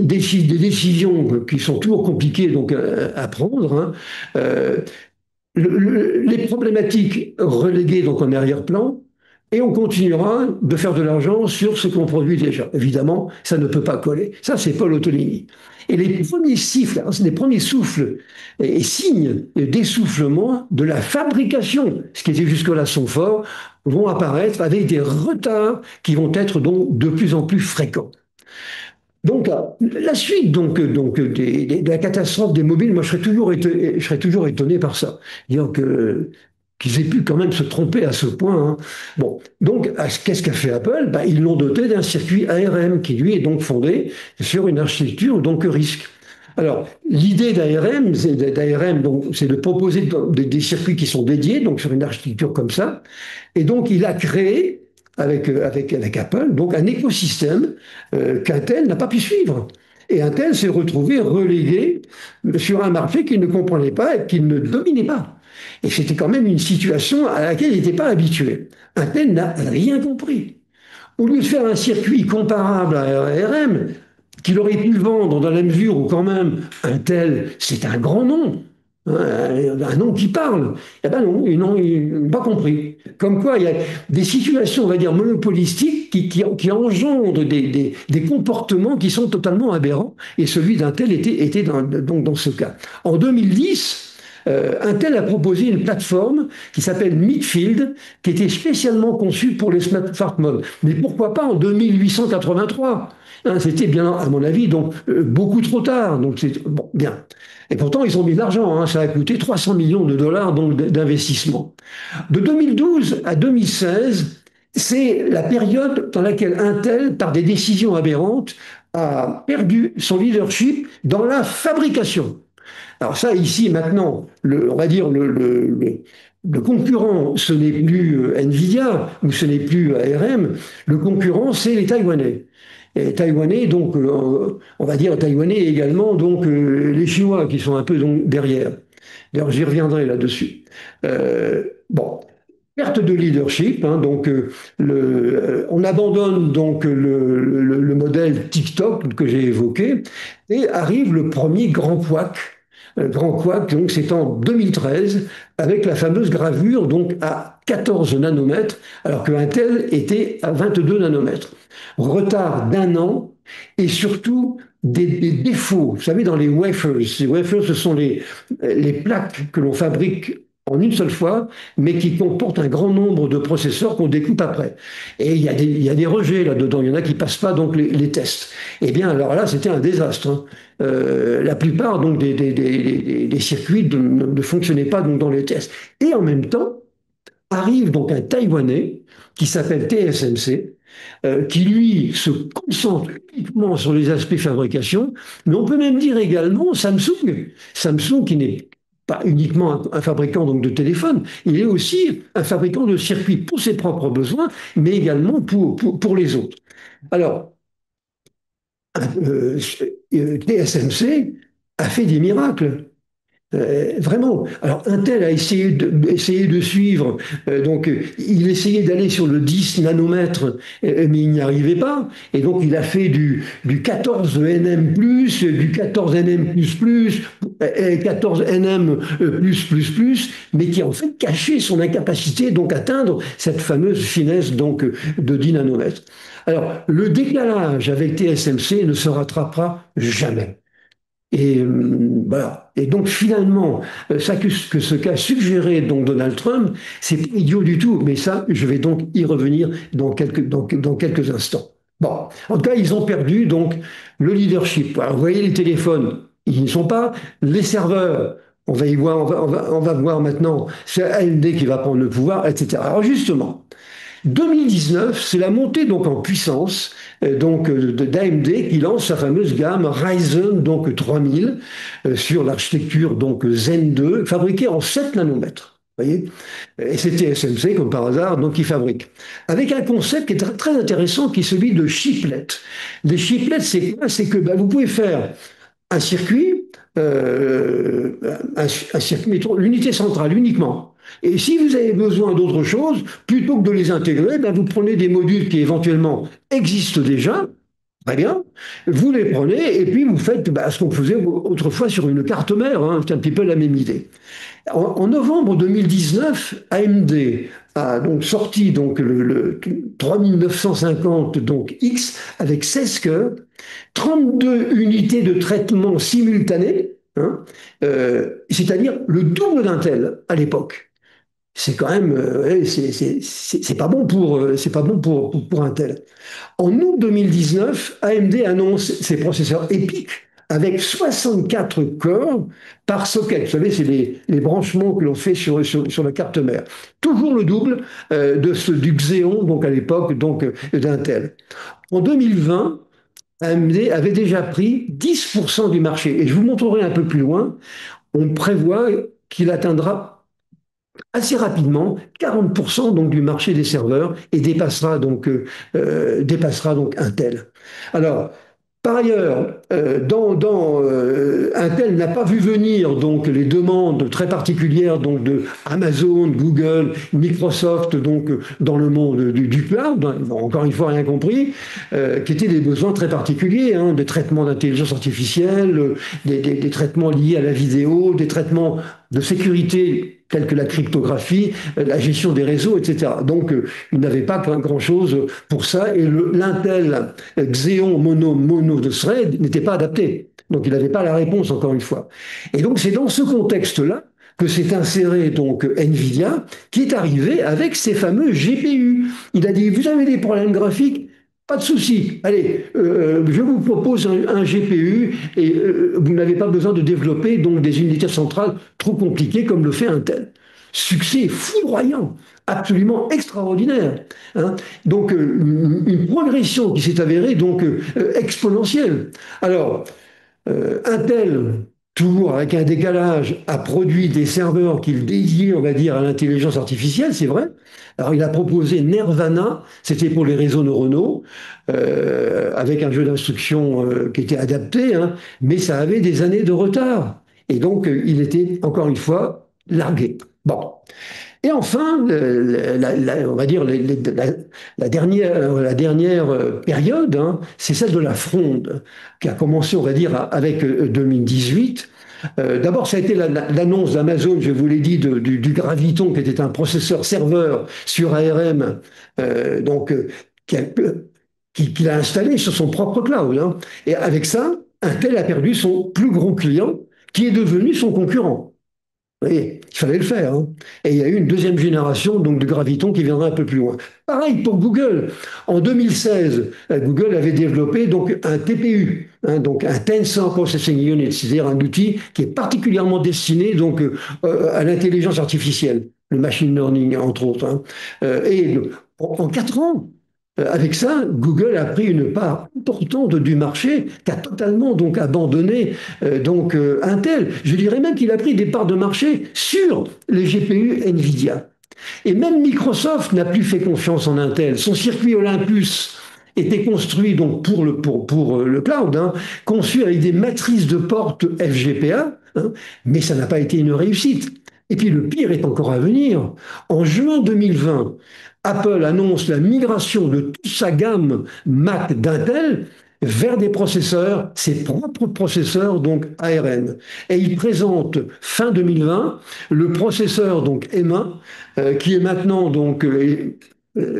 décisions qui sont toujours compliquées donc, à prendre, les problématiques reléguées donc en arrière-plan, et on continuera de faire de l'argent sur ce qu'on produit déjà. Évidemment, ça ne peut pas coller. Ça, c'est Paul Otellini. Et les premiers siffles, les premiers souffles et signes d'essoufflement de la fabrication, ce qui était jusque-là son fort, vont apparaître avec des retards qui vont être donc de plus en plus fréquents. Donc, la suite de la catastrophe des mobiles, moi, je serais toujours étonné par ça. Dire qu'ils aient pu quand même se tromper à ce point. Bon, donc, qu'est-ce qu'a fait Apple? Ils l'ont doté d'un circuit ARM qui, lui, est donc fondé sur une architecture donc RISC. Alors, l'idée d'ARM, c'est de proposer des circuits qui sont dédiés, donc sur une architecture comme ça. Et donc, il a créé avec Apple, donc un écosystème qu'Intel n'a pas pu suivre. Et Intel s'est retrouvé relégué sur un marché qu'il ne comprenait pas et qu'il ne dominait pas. Et c'était quand même une situation à laquelle il n'était pas habitué. Intel n'a rien compris. Au lieu de faire un circuit comparable à ARM, qu'il aurait pu vendre dans la mesure où quand même Intel, c'est un grand nom, un nom qui parle. Eh ben non, ils n'ont pas compris. Comme quoi, il y a des situations, on va dire, monopolistiques qui engendrent des comportements qui sont totalement aberrants. Et celui d'Intel était donc dans ce cas. En 2010, Intel a proposé une plateforme qui s'appelle Midfield, qui était spécialement conçue pour les smartphones. Mais pourquoi pas en 2883? hein. C'était bien, à mon avis, donc beaucoup trop tard. Donc c'est bon, bien. Et pourtant, ils ont mis de l'argent, hein. Ça a coûté 300 millions de dollars donc d'investissement. De 2012 à 2016, c'est la période dans laquelle Intel, par des décisions aberrantes, a perdu son leadership dans la fabrication. Alors ça, ici, maintenant, on va dire le concurrent, ce n'est plus Nvidia ou ce n'est plus ARM, le concurrent, c'est les Taïwanais. Et Taïwanais, donc, on va dire Taïwanais également, donc les Chinois qui sont un peu donc, derrière. D'ailleurs, j'y reviendrai là-dessus. Bon, perte de leadership, hein, donc on abandonne donc le modèle TikTok que j'ai évoqué et arrive le premier grand couac. Grand couac, donc c'est en 2013 avec la fameuse gravure donc à 14 nanomètres alors que Intel était à 22 nanomètres. Retard d'un an et surtout des défauts. Vous savez, dans les wafers, ce sont les plaques que l'on fabrique en une seule fois, mais qui comportent un grand nombre de processeurs qu'on découpe après. Et il y a des rejets là-dedans, il y en a qui ne passent pas donc les tests. Eh bien, alors là, c'était un désastre, hein. La plupart donc, des circuits ne fonctionnaient pas donc, dans les tests. Et en même temps, arrive donc un Taïwanais qui s'appelle TSMC, qui lui se concentre uniquement sur les aspects fabrication, mais on peut même dire également Samsung. Samsung qui n'est pas uniquement un fabricant donc, de téléphones, il est aussi un fabricant de circuits pour ses propres besoins, mais également pour les autres. Alors, TSMC a fait des miracles. Vraiment. Alors Intel a essayé de suivre, il essayait d'aller sur le 10 nanomètres, mais il n'y arrivait pas. Et donc il a fait du 14 nm+, du 14 nm++, 14 nm++, mais qui en fait cachait son incapacité donc atteindre cette fameuse finesse donc de 10 nanomètres. Alors le décalage avec TSMC ne se rattrapera jamais. Et voilà. Et donc finalement, ce qu'a suggéré donc Donald Trump, c'est pas idiot du tout. Mais ça, je vais donc y revenir dans quelques instants. Bon, en tout cas, ils ont perdu donc le leadership. Alors, vous voyez les téléphones, ils n'y sont pas. Les serveurs, on va y voir, on va voir maintenant. C'est AMD qui va prendre le pouvoir, etc. Alors justement. 2019, c'est la montée donc en puissance d'AMD qui lance sa fameuse gamme Ryzen donc 3000 sur l'architecture donc Zen 2 fabriquée en 7 nanomètres. Voyez, et c'est TSMC comme par hasard donc qui fabrique avec un concept qui est très, très intéressant qui est celui de chiplet. Les chiplets, c'est quoi? C'est que vous pouvez faire un circuit, euh, un circuit, mettons, l'unité centrale uniquement. Et si vous avez besoin d'autre chose, plutôt que de les intégrer, vous prenez des modules qui éventuellement existent déjà, très bien, vous les prenez et puis vous faites ce qu'on faisait autrefois sur une carte mère, hein, c'est un petit peu la même idée. En novembre 2019, AMD a donc sorti donc le 3950 donc X avec 16 cœurs, 32 unités de traitement simultanées, hein, c'est-à-dire le double d'Intel à l'époque. C'est quand même, c'est pas bon c'est pas bon pour Intel. En août 2019, AMD annonce ses processeurs EPYC avec 64 corps par socket. Vous savez, c'est les branchements que l'on fait sur la carte mère. Toujours le double du Xeon, donc à l'époque d'Intel. En 2020, AMD avait déjà pris 10% du marché. Et je vous montrerai un peu plus loin, on prévoit qu'il atteindra assez rapidement 40% donc du marché des serveurs et dépassera donc Intel. Alors, par ailleurs, Intel n'a pas vu venir donc les demandes très particulières donc de Amazon, Google, Microsoft donc dans le monde du cloud, encore une fois rien compris, qui étaient des besoins très particuliers, hein, des traitements d'intelligence artificielle, des traitements liés à la vidéo, des traitements de sécurité tels que la cryptographie, la gestion des réseaux, etc. Donc, il n'avait pas grand-chose pour ça. Et l'Intel Xeon Mono de thread n'était pas adapté. Donc, il n'avait pas la réponse, encore une fois. Et donc, c'est dans ce contexte-là que s'est inséré donc Nvidia, qui est arrivé avec ses fameux GPU. Il a dit, vous avez des problèmes graphiques? Pas de souci. Allez, je vous propose un GPU et vous n'avez pas besoin de développer donc des unités centrales trop compliquées comme le fait Intel. Succès foudroyant, absolument extraordinaire, hein. Donc une progression qui s'est avérée donc exponentielle. Alors, Intel, toujours avec un décalage, a produit des serveurs qu'il dédiait, on va dire, à l'intelligence artificielle, c'est vrai. Alors, il a proposé Nervana, c'était pour les réseaux neuronaux, avec un jeu d'instruction qui était adapté, hein, mais ça avait des années de retard. Et donc, il était, encore une fois, largué. Bon. Et enfin, on va dire la dernière période, hein, c'est celle de la fronde, qui a commencé, on va dire, avec 2018. D'abord, ça a été l'annonce d'Amazon, je vous l'ai dit, du Graviton, qui était un processeur serveur sur ARM, donc qu'il a installé sur son propre cloud, hein. Et avec ça, Intel a perdu son plus gros client, qui est devenu son concurrent. Vous voyez, il fallait le faire, hein. Et il y a eu une deuxième génération donc, de Graviton qui viendra un peu plus loin. Pareil pour Google. En 2016, Google avait développé donc un TPU, hein, donc un Tensor Processing Unit, c'est-à-dire un outil qui est particulièrement destiné donc, à l'intelligence artificielle, le machine learning entre autres, hein. Et en 4 ans, avec ça, Google a pris une part importante du marché, qui a totalement donc abandonné Intel. Je dirais même qu'il a pris des parts de marché sur les GPU Nvidia. Et même Microsoft n'a plus fait confiance en Intel. Son circuit Olympus était construit donc pour le cloud, hein, conçu avec des matrices de portes FGPA, hein, mais ça n'a pas été une réussite. Et puis le pire est encore à venir. En juin 2020, Apple annonce la migration de toute sa gamme Mac d'Intel vers des processeurs, ses propres processeurs, donc ARM. Et il présente fin 2020 le processeur donc M1, qui est maintenant donc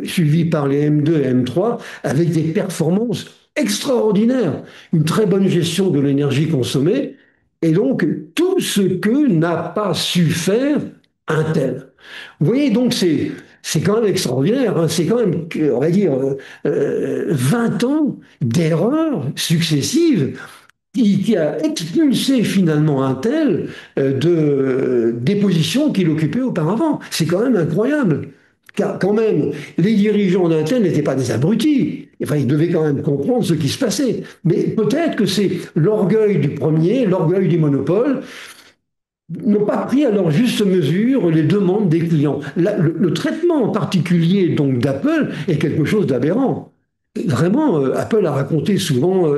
suivi par les M2 et M3, avec des performances extraordinaires, une très bonne gestion de l'énergie consommée, et donc tout ce que n'a pas su faire Intel. Vous voyez, donc c'est quand même extraordinaire, hein. C'est quand même, on va dire, 20 ans d'erreurs successives qui a expulsé finalement Intel des positions qu'il occupait auparavant. C'est quand même incroyable. Car quand même, les dirigeants d'Intel n'étaient pas des abrutis. Enfin, ils devaient quand même comprendre ce qui se passait. Mais peut-être que c'est l'orgueil du premier, l'orgueil du monopole, n'ont pas pris à leur juste mesure les demandes des clients. Le traitement en particulier donc d'Apple est quelque chose d'aberrant. Vraiment, Apple a raconté souvent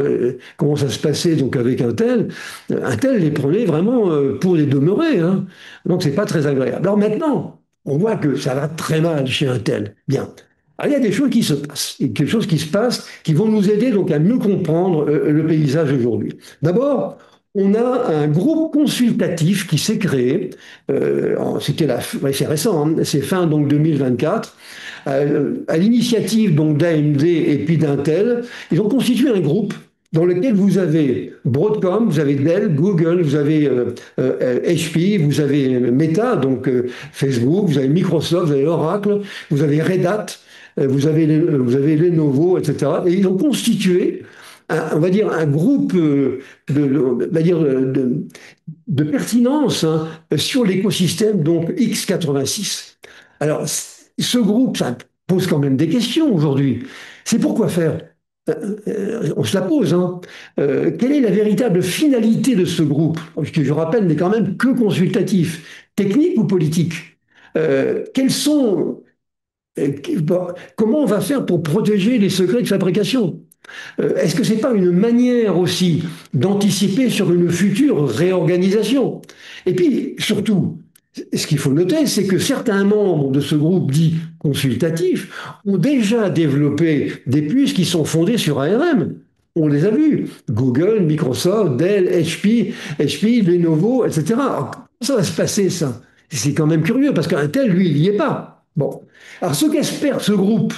comment ça se passait donc avec Intel. Intel les prenait vraiment pour des demeurés, hein. Donc c'est pas très agréable. Alors maintenant, on voit que ça va très mal chez Intel. Bien. Alors, il y a des choses qui se passent, et quelque chose qui se passe, qui vont nous aider donc à mieux comprendre le paysage aujourd'hui. D'abord, on a un groupe consultatif qui s'est créé. C'est récent, hein, c'est fin donc 2024, à l'initiative donc d'AMD et puis d'Intel. Ils ont constitué un groupe dans lequel vous avez Broadcom, vous avez Dell, Google, vous avez HP, vous avez Meta, donc Facebook, vous avez Microsoft, vous avez Oracle, vous avez Red Hat, vous avez Lenovo, etc. Et ils ont constitué on va dire, un groupe de pertinence, hein, sur l'écosystème donc x86. Alors, ce groupe, ça pose quand même des questions aujourd'hui. C'est pourquoi faire? On se la pose, hein. Quelle est la véritable finalité de ce groupe? Puisque je rappelle, n'est quand même que consultatif, technique ou politique? Quels sont, comment on va faire pour protéger les secrets de fabrication? Est-ce que ce n'est pas une manière aussi d'anticiper sur une future réorganisation? Et puis, surtout, ce qu'il faut noter, c'est que certains membres de ce groupe dit consultatif ont déjà développé des puces qui sont fondées sur ARM. On les a vus. Google, Microsoft, Dell, HP, Lenovo, etc. Alors, comment ça va se passer, ça? C'est quand même curieux, parce qu'un tel, lui, il n'y est pas. Bon. Alors, ce qu'espère ce groupe,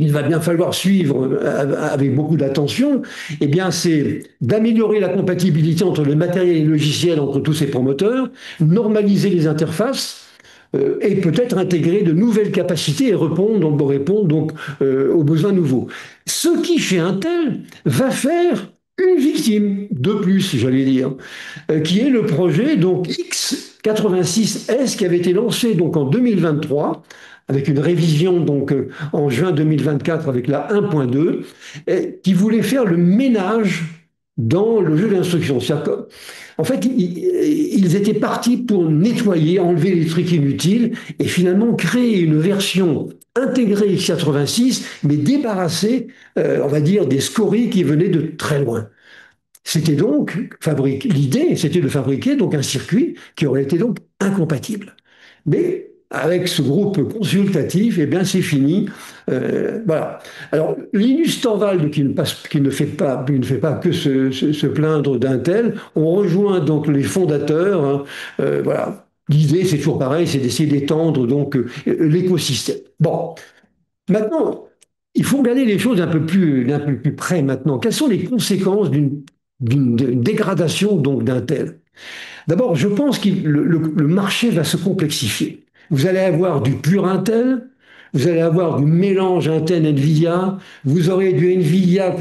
il va bien falloir suivre avec beaucoup d'attention, eh bien, c'est d'améliorer la compatibilité entre le matériel et le logiciel entre tous ces promoteurs, normaliser les interfaces, et peut-être intégrer de nouvelles capacités et répondre donc aux besoins nouveaux. Ce qui, chez Intel, va faire une victime de plus, j'allais dire, qui est le projet donc X86S qui avait été lancé donc en 2023 avec une révision donc en juin 2024 avec la 1.2, qui voulait faire le ménage dans le jeu d'instruction. En fait, ils étaient partis pour nettoyer, enlever les trucs inutiles et finalement créer une version intégrée x86, mais débarrassée, on va dire, des scories qui venaient de très loin. C'était donc l'idée, c'était de fabriquer donc un circuit qui aurait été donc incompatible. Mais avec ce groupe consultatif, eh bien c'est fini. Voilà. Alors Linus Torvald, qui ne fait pas que se plaindre d'Intel, on rejoint donc les fondateurs. Hein, voilà. L'idée, c'est toujours pareil, c'est d'essayer d'étendre donc l'écosystème. Bon, maintenant, il faut regarder les choses d'un peu plus près maintenant. Quelles sont les conséquences d'une dégradation donc d'Intel? D'abord, je pense que le marché va se complexifier. Vous allez avoir du pur Intel, vous allez avoir du mélange Intel-NVIDIA, vous aurez du NVIDIA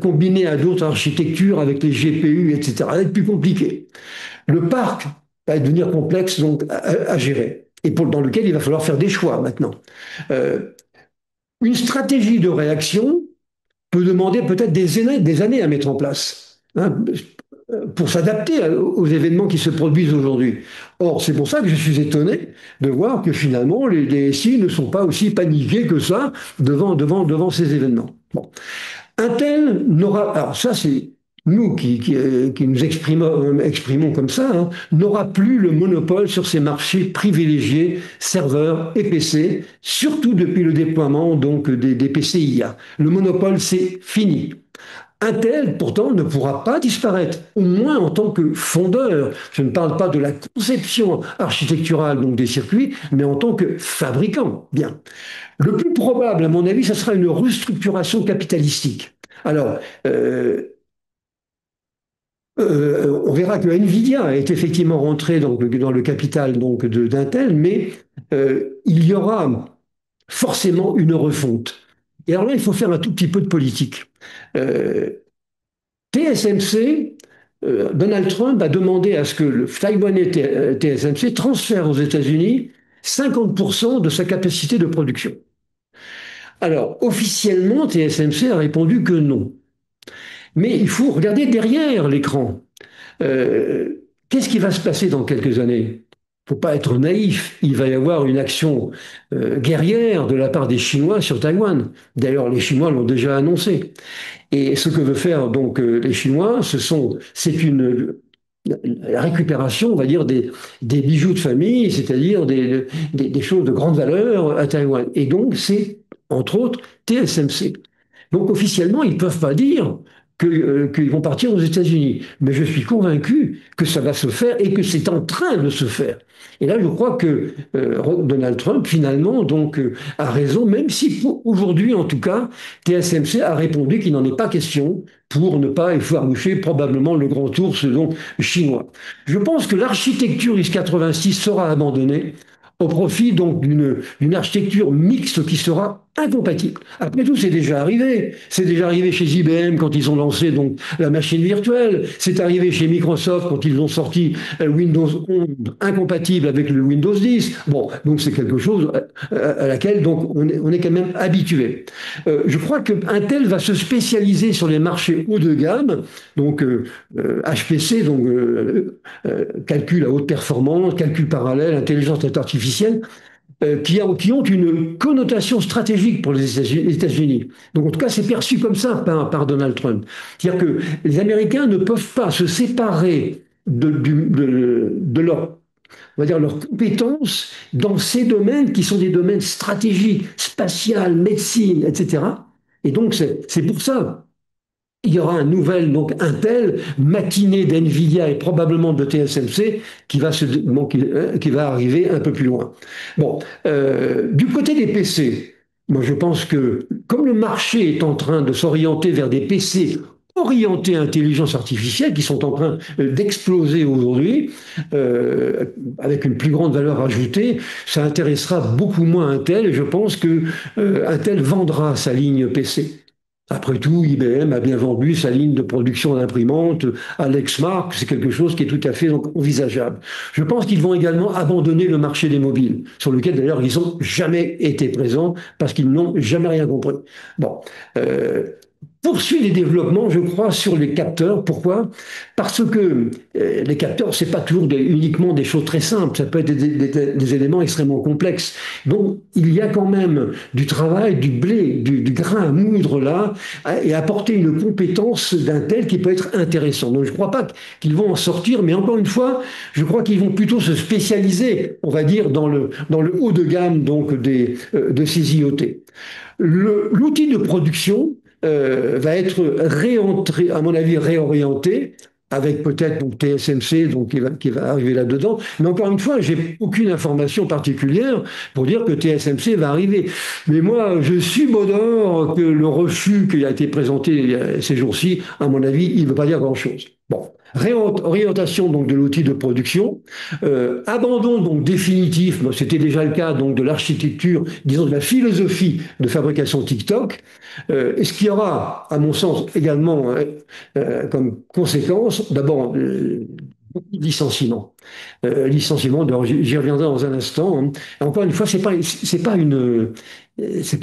combiné à d'autres architectures avec les GPU, etc. Ça va être plus compliqué. Le parc va devenir complexe donc, à gérer et dans lequel il va falloir faire des choix maintenant. Euh, une stratégie de réaction peut demander peut-être des années à mettre en place, hein, pour s'adapter aux événements qui se produisent aujourd'hui. Or, c'est pour ça que je suis étonné de voir que finalement les DSI ne sont pas aussi paniqués que ça devant ces événements. Bon. Intel n'aura, alors ça c'est nous qui nous exprimons comme ça, hein, n'aura plus le monopole sur ces marchés privilégiés, serveurs et PC, surtout depuis le déploiement donc des PC IA. Le monopole, c'est fini. Intel, pourtant, ne pourra pas disparaître, au moins en tant que fondeur. Je ne parle pas de la conception architecturale donc des circuits, mais en tant que fabricant. Bien. Le plus probable, à mon avis, ce sera une restructuration capitalistique. Alors, on verra que Nvidia est effectivement rentré dans le capital donc d'Intel, mais il y aura forcément une refonte. Et alors là, il faut faire un tout petit peu de politique. Euh, TSMC, Donald Trump a demandé à ce que le Taiwanais TSMC transfère aux États-Unis 50% de sa capacité de production. Alors, officiellement, TSMC a répondu que non. Mais il faut regarder derrière l'écran. Qu'est-ce qui va se passer dans quelques années? Il ne faut pas être naïf, il va y avoir une action guerrière de la part des Chinois sur Taïwan. D'ailleurs, les Chinois l'ont déjà annoncé. Et ce que veulent faire donc les Chinois, c'est une la récupération, on va dire, des bijoux de famille, c'est-à-dire des choses de grande valeur à Taïwan. Et donc, c'est, entre autres, TSMC. Donc, officiellement, ils ne peuvent pas dire qu'ils vont partir aux États-Unis. Mais je suis convaincu que ça va se faire et que c'est en train de se faire. Et là, je crois que Donald Trump, finalement, donc, a raison, même si aujourd'hui, en tout cas, TSMC a répondu qu'il n'en est pas question pour ne pas effaroucher probablement le grand ours donc, chinois. Je pense que l'architecture x86 sera abandonnée au profit donc d'une architecture mixte qui sera incompatible. Après tout, c'est déjà arrivé. C'est déjà arrivé chez IBM quand ils ont lancé donc la machine virtuelle. C'est arrivé chez Microsoft quand ils ont sorti Windows 11 incompatible avec le Windows 10. Bon, donc c'est quelque chose à laquelle donc on est quand même habitué. Je crois que Intel va se spécialiser sur les marchés haut de gamme, donc HPC, donc calcul à haute performance, calcul parallèle, intelligence artificielle, qui ont une connotation stratégique pour les États-Unis. Donc en tout cas, c'est perçu comme ça par Donald Trump. C'est-à-dire que les Américains ne peuvent pas se séparer de leur, on va dire, leurs compétences dans ces domaines qui sont des domaines stratégiques, spatial, médecine, etc. Et donc c'est pour ça il y aura un nouvel donc Intel matiné d'NVIDIA et probablement de TSMC qui va arriver un peu plus loin. Bon, du côté des PC, moi je pense que comme le marché est en train de s'orienter vers des PC orientés intelligence artificielle qui sont en train d'exploser aujourd'hui, avec une plus grande valeur ajoutée, ça intéressera beaucoup moins Intel et je pense que Intel vendra sa ligne PC. Après tout, IBM a bien vendu sa ligne de production d'imprimantes à Lexmark, c'est quelque chose qui est tout à fait donc, envisageable. Je pense qu'ils vont également abandonner le marché des mobiles, sur lequel d'ailleurs ils n'ont jamais été présents parce qu'ils n'ont jamais rien compris. Bon, euh, poursuit les développements, je crois, sur les capteurs. Pourquoi? Parce que les capteurs, c'est pas toujours uniquement des choses très simples, ça peut être des éléments extrêmement complexes. Donc, il y a quand même du travail, du blé, du grain à moudre là, et apporter une compétence d'un tel qui peut être intéressant. Donc, je ne crois pas qu'ils vont en sortir, mais encore une fois, je crois qu'ils vont plutôt se spécialiser, on va dire, dans le haut de gamme donc de ces IoT. L'outil de production va être réentré, à mon avis, réorienté avec peut-être donc TSMC donc qui va arriver là-dedans. Mais encore une fois, j'ai aucune information particulière pour dire que TSMC va arriver. Mais moi, je suis d'or que le refus qui a été présenté ces jours-ci, à mon avis, il ne veut pas dire grand-chose. Bon, réorientation donc de l'outil de production, abandon donc définitif, c'était déjà le cas donc de l'architecture, disons de la philosophie de fabrication TikTok. Et ce qui aura, à mon sens, également comme conséquence, d'abord, beaucoup de licenciements. Licenciements, j'y reviendrai dans un instant. Hein. Encore une fois, c'est pas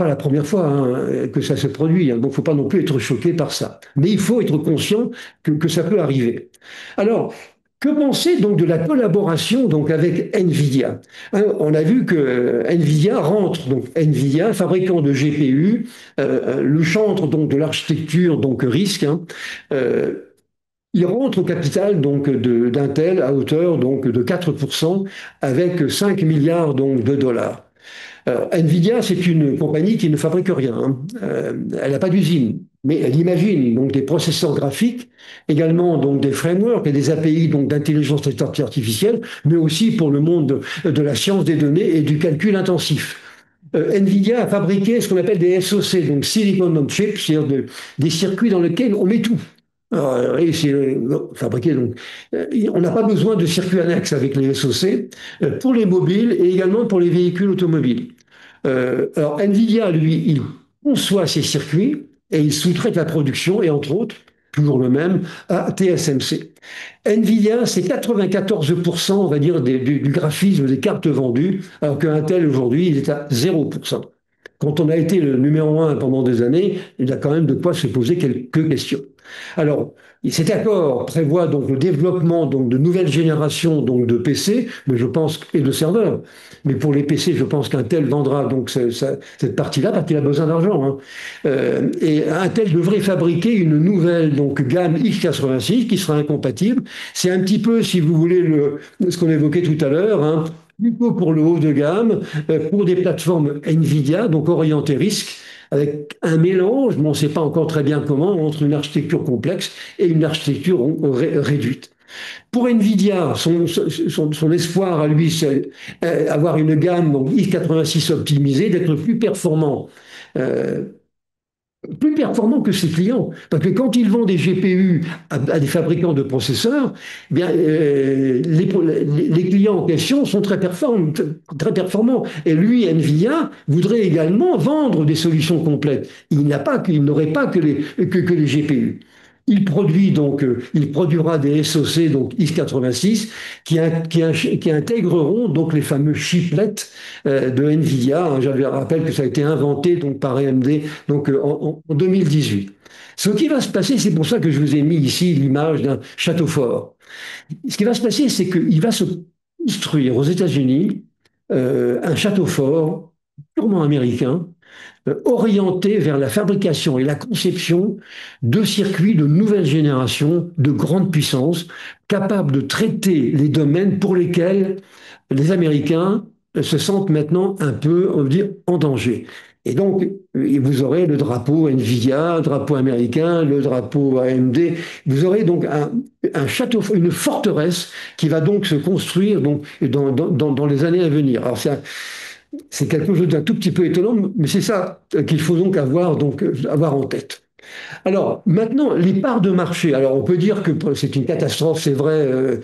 la première fois hein, que ça se produit. Hein. Donc, il ne faut pas non plus être choqué par ça. Mais il faut être conscient que ça peut arriver. Alors, que penser donc de la collaboration donc avec Nvidia? Hein, on a vu que Nvidia rentre, donc Nvidia, fabricant de GPU, le chantre donc de l'architecture donc RISC, hein, il rentre au capital donc d'Intel à hauteur donc de 4% avec 5 milliards donc de dollars. Nvidia, c'est une compagnie qui ne fabrique rien. Hein. Elle n'a pas d'usine, mais elle imagine donc des processeurs graphiques, également donc des frameworks et des API donc d'intelligence artificielle, mais aussi pour le monde de la science des données et du calcul intensif. Nvidia a fabriqué ce qu'on appelle des SoC, donc Silicon on Chip, c'est-à-dire des circuits dans lesquels on met tout. Et c'est fabriqué donc. On n'a pas besoin de circuits annexes avec les SoC pour les mobiles et également pour les véhicules automobiles. Alors Nvidia, lui, il conçoit ces circuits et il sous-traite la production et entre autres, toujours le même, à TSMC. Nvidia, c'est 94%, on va dire, du graphisme des cartes vendues, alors qu'Intel aujourd'hui, il est à 0%. Quand on a été le numéro un pendant des années, il y a quand même de quoi se poser quelques questions. Alors, cet accord prévoit donc le développement donc de nouvelles générations donc de PC, mais je pense et de serveurs. Mais pour les PC, je pense qu'Intel vendra donc cette partie-là parce qu'il a besoin d'argent. Hein. Et Intel devrait fabriquer une nouvelle donc gamme x86 qui sera incompatible. C'est un petit peu, si vous voulez, ce qu'on évoquait tout à l'heure. Hein, plutôt pour le haut de gamme, pour des plateformes Nvidia, donc orientées risque, avec un mélange, mais on ne sait pas encore très bien comment, entre une architecture complexe et une architecture réduite. Pour Nvidia, son espoir à lui, c'est avoir une gamme donc, x86 optimisée, d'être euh, plus performant que ses clients. Parce que quand ils vendent des GPU à des fabricants de processeurs, eh bien, les clients en question sont très performants, très performants. Et lui, Nvidia, voudrait également vendre des solutions complètes. Il n'aurait pas que les GPU. Il produit donc, il produira des SoC donc x86 qui intégreront donc les fameux chiplets de Nvidia. Hein, je rappelle que ça a été inventé donc par AMD donc en 2018. Ce qui va se passer, c'est pour ça que je vous ai mis ici l'image d'un château fort. Ce qui va se passer, c'est qu'il va se construire aux États-Unis un château fort purement américain orienté vers la fabrication et la conception de circuits de nouvelle génération, de grande puissance, capables de traiter les domaines pour lesquels les Américains se sentent maintenant un peu, on veut dire, en danger. Et donc, vous aurez le drapeau Nvidia, le drapeau américain, le drapeau AMD. Vous aurez donc un château, une forteresse qui va donc se construire donc, dans les années à venir. Alors, c'est quelque chose d'un tout petit peu étonnant, mais c'est ça qu'il faut donc avoir en tête. Alors, maintenant, les parts de marché. Alors, on peut dire que c'est une catastrophe, c'est vrai,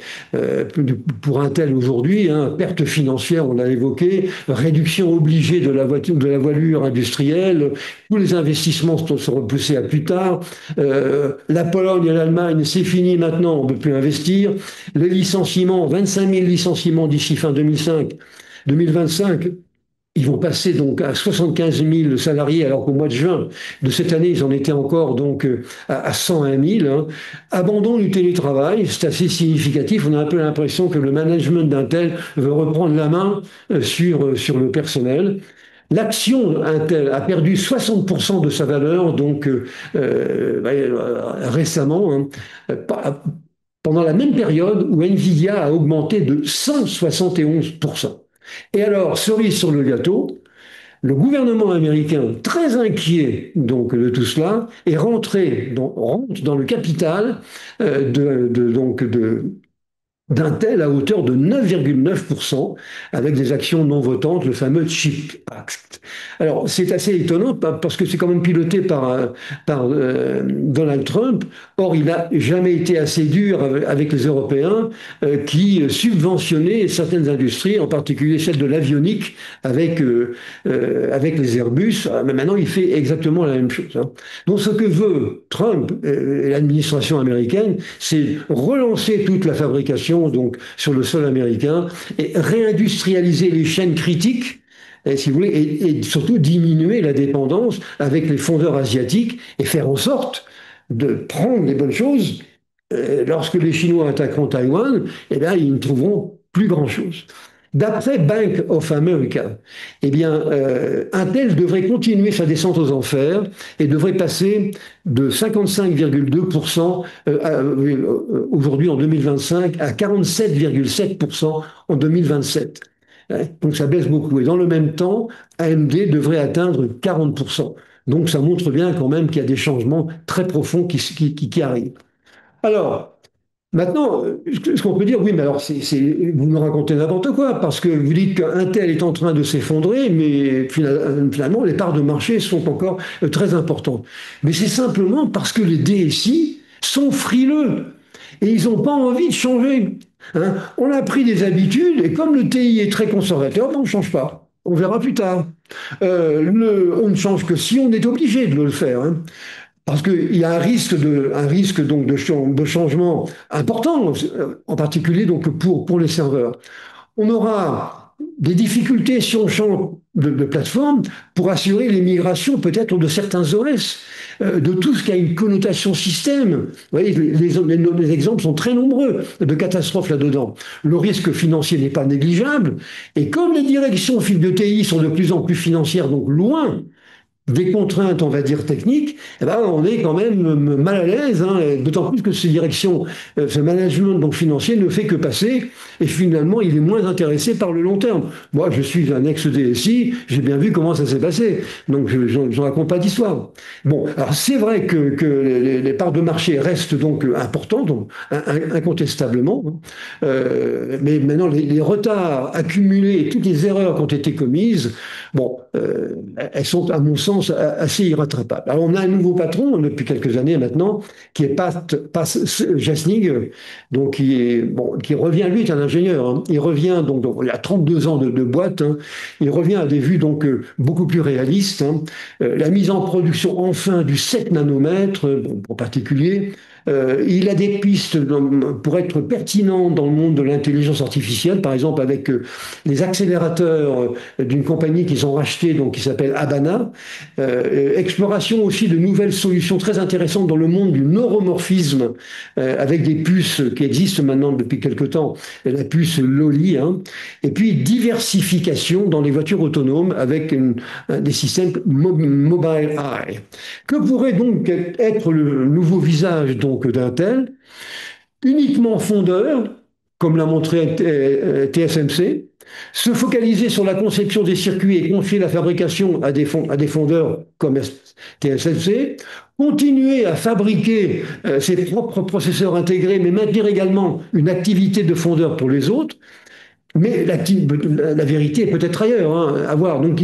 pour Intel aujourd'hui, hein, perte financière, on l'a évoqué, réduction obligée de la voiture, de la voilure industrielle, tous les investissements sont repoussés à plus tard. La Pologne et l'Allemagne, c'est fini maintenant, on ne peut plus investir. Les licenciements, 25 000 licenciements d'ici fin 2025. Ils vont passer donc à 75 000 salariés, alors qu'au mois de juin de cette année, ils en étaient encore donc à 101 000. Hein. Abandon du télétravail, c'est assez significatif. On a un peu l'impression que le management d'Intel veut reprendre la main sur le personnel. L'action Intel a perdu 60% de sa valeur, donc récemment, hein, pendant la même période où Nvidia a augmenté de 171%. Et alors, cerise sur le gâteau, le gouvernement américain, très inquiet donc de tout cela, est rentre dans le capital d'Intel à hauteur de 9,9% avec des actions non votantes, le fameux CHIP Act. Alors, c'est assez étonnant parce que c'est quand même piloté par Donald Trump. Or, il n'a jamais été assez dur avec les Européens qui subventionnaient certaines industries, en particulier celle de l'avionique avec les Airbus. Mais maintenant, il fait exactement la même chose. Hein. Donc, ce que veut Trump et l'administration américaine, c'est relancer toute la fabrication donc sur le sol américain et réindustrialiser les chaînes critiques si vous voulez, et surtout diminuer la dépendance avec les fondeurs asiatiques et faire en sorte de prendre les bonnes choses. Lorsque les Chinois attaqueront Taïwan, eh bien, ils ne trouveront plus grand-chose. D'après Bank of America, eh bien, Intel devrait continuer sa descente aux enfers et devrait passer de 55,2% aujourd'hui en 2025 à 47,7% en 2027. Donc ça baisse beaucoup. Et dans le même temps, AMD devrait atteindre 40%. Donc ça montre bien quand même qu'il y a des changements très profonds qui arrivent. Alors, maintenant, ce qu'on peut dire, oui, mais alors vous me racontez n'importe quoi, parce que vous dites qu'Intel est en train de s'effondrer, mais finalement, les parts de marché sont encore très importantes. Mais c'est simplement parce que les DSI sont frileux et ils n'ont pas envie de changer. Hein. On a pris des habitudes et comme le TI est très conservateur, ben on ne change pas. On verra plus tard. On ne change que si on est obligé de le faire. Hein. Parce qu'il y a un risque donc de changement important, en particulier donc pour les serveurs. On aura des difficultés si on change de plateforme pour assurer les migrations peut-être de certains OS, de tout ce qui a une connotation système. Vous voyez, les exemples sont très nombreux de catastrophes là-dedans. Le risque financier n'est pas négligeable, et comme les directions de TI sont de plus en plus financières, donc loin des contraintes, on va dire, techniques, eh ben, on est quand même mal à l'aise, hein, d'autant plus que ces directions, ce management donc financier ne fait que passer, et finalement, il est moins intéressé par le long terme. Moi, je suis un ex-DSI, j'ai bien vu comment ça s'est passé, donc je ne raconte pas d'histoire. Bon, alors c'est vrai que les parts de marché restent donc importantes, donc, incontestablement, hein. Mais maintenant, les retards accumulés et toutes les erreurs qui ont été commises, bon, elles sont, à mon sens, assez irrattrapables. Alors, on a un nouveau patron depuis quelques années maintenant, qui est Pat Jasnig, donc qui revient, lui est un ingénieur, hein. Il revient donc il a 32 ans de boîte, hein. Il revient à des vues donc beaucoup plus réalistes, hein. La mise en production enfin du 7 nanomètres, en particulier. Il a des pistes pour être pertinent dans le monde de l'intelligence artificielle, par exemple avec les accélérateurs d'une compagnie qu'ils ont racheté, donc qui s'appelle Habana. Exploration aussi de nouvelles solutions très intéressantes dans le monde du neuromorphisme, avec des puces qui existent maintenant depuis quelque temps, la puce Loli, hein. Et puis diversification dans les voitures autonomes avec des systèmes Mobile Eye. Que pourrait donc être le nouveau visage donc d'Intel? Uniquement fondeur, comme l'a montré TSMC, se focaliser sur la conception des circuits et confier la fabrication à des fondeurs comme TSMC, continuer à fabriquer ses propres processeurs intégrés, mais maintenir également une activité de fondeur pour les autres, Mais la vérité est peut-être ailleurs, hein, à voir. Donc,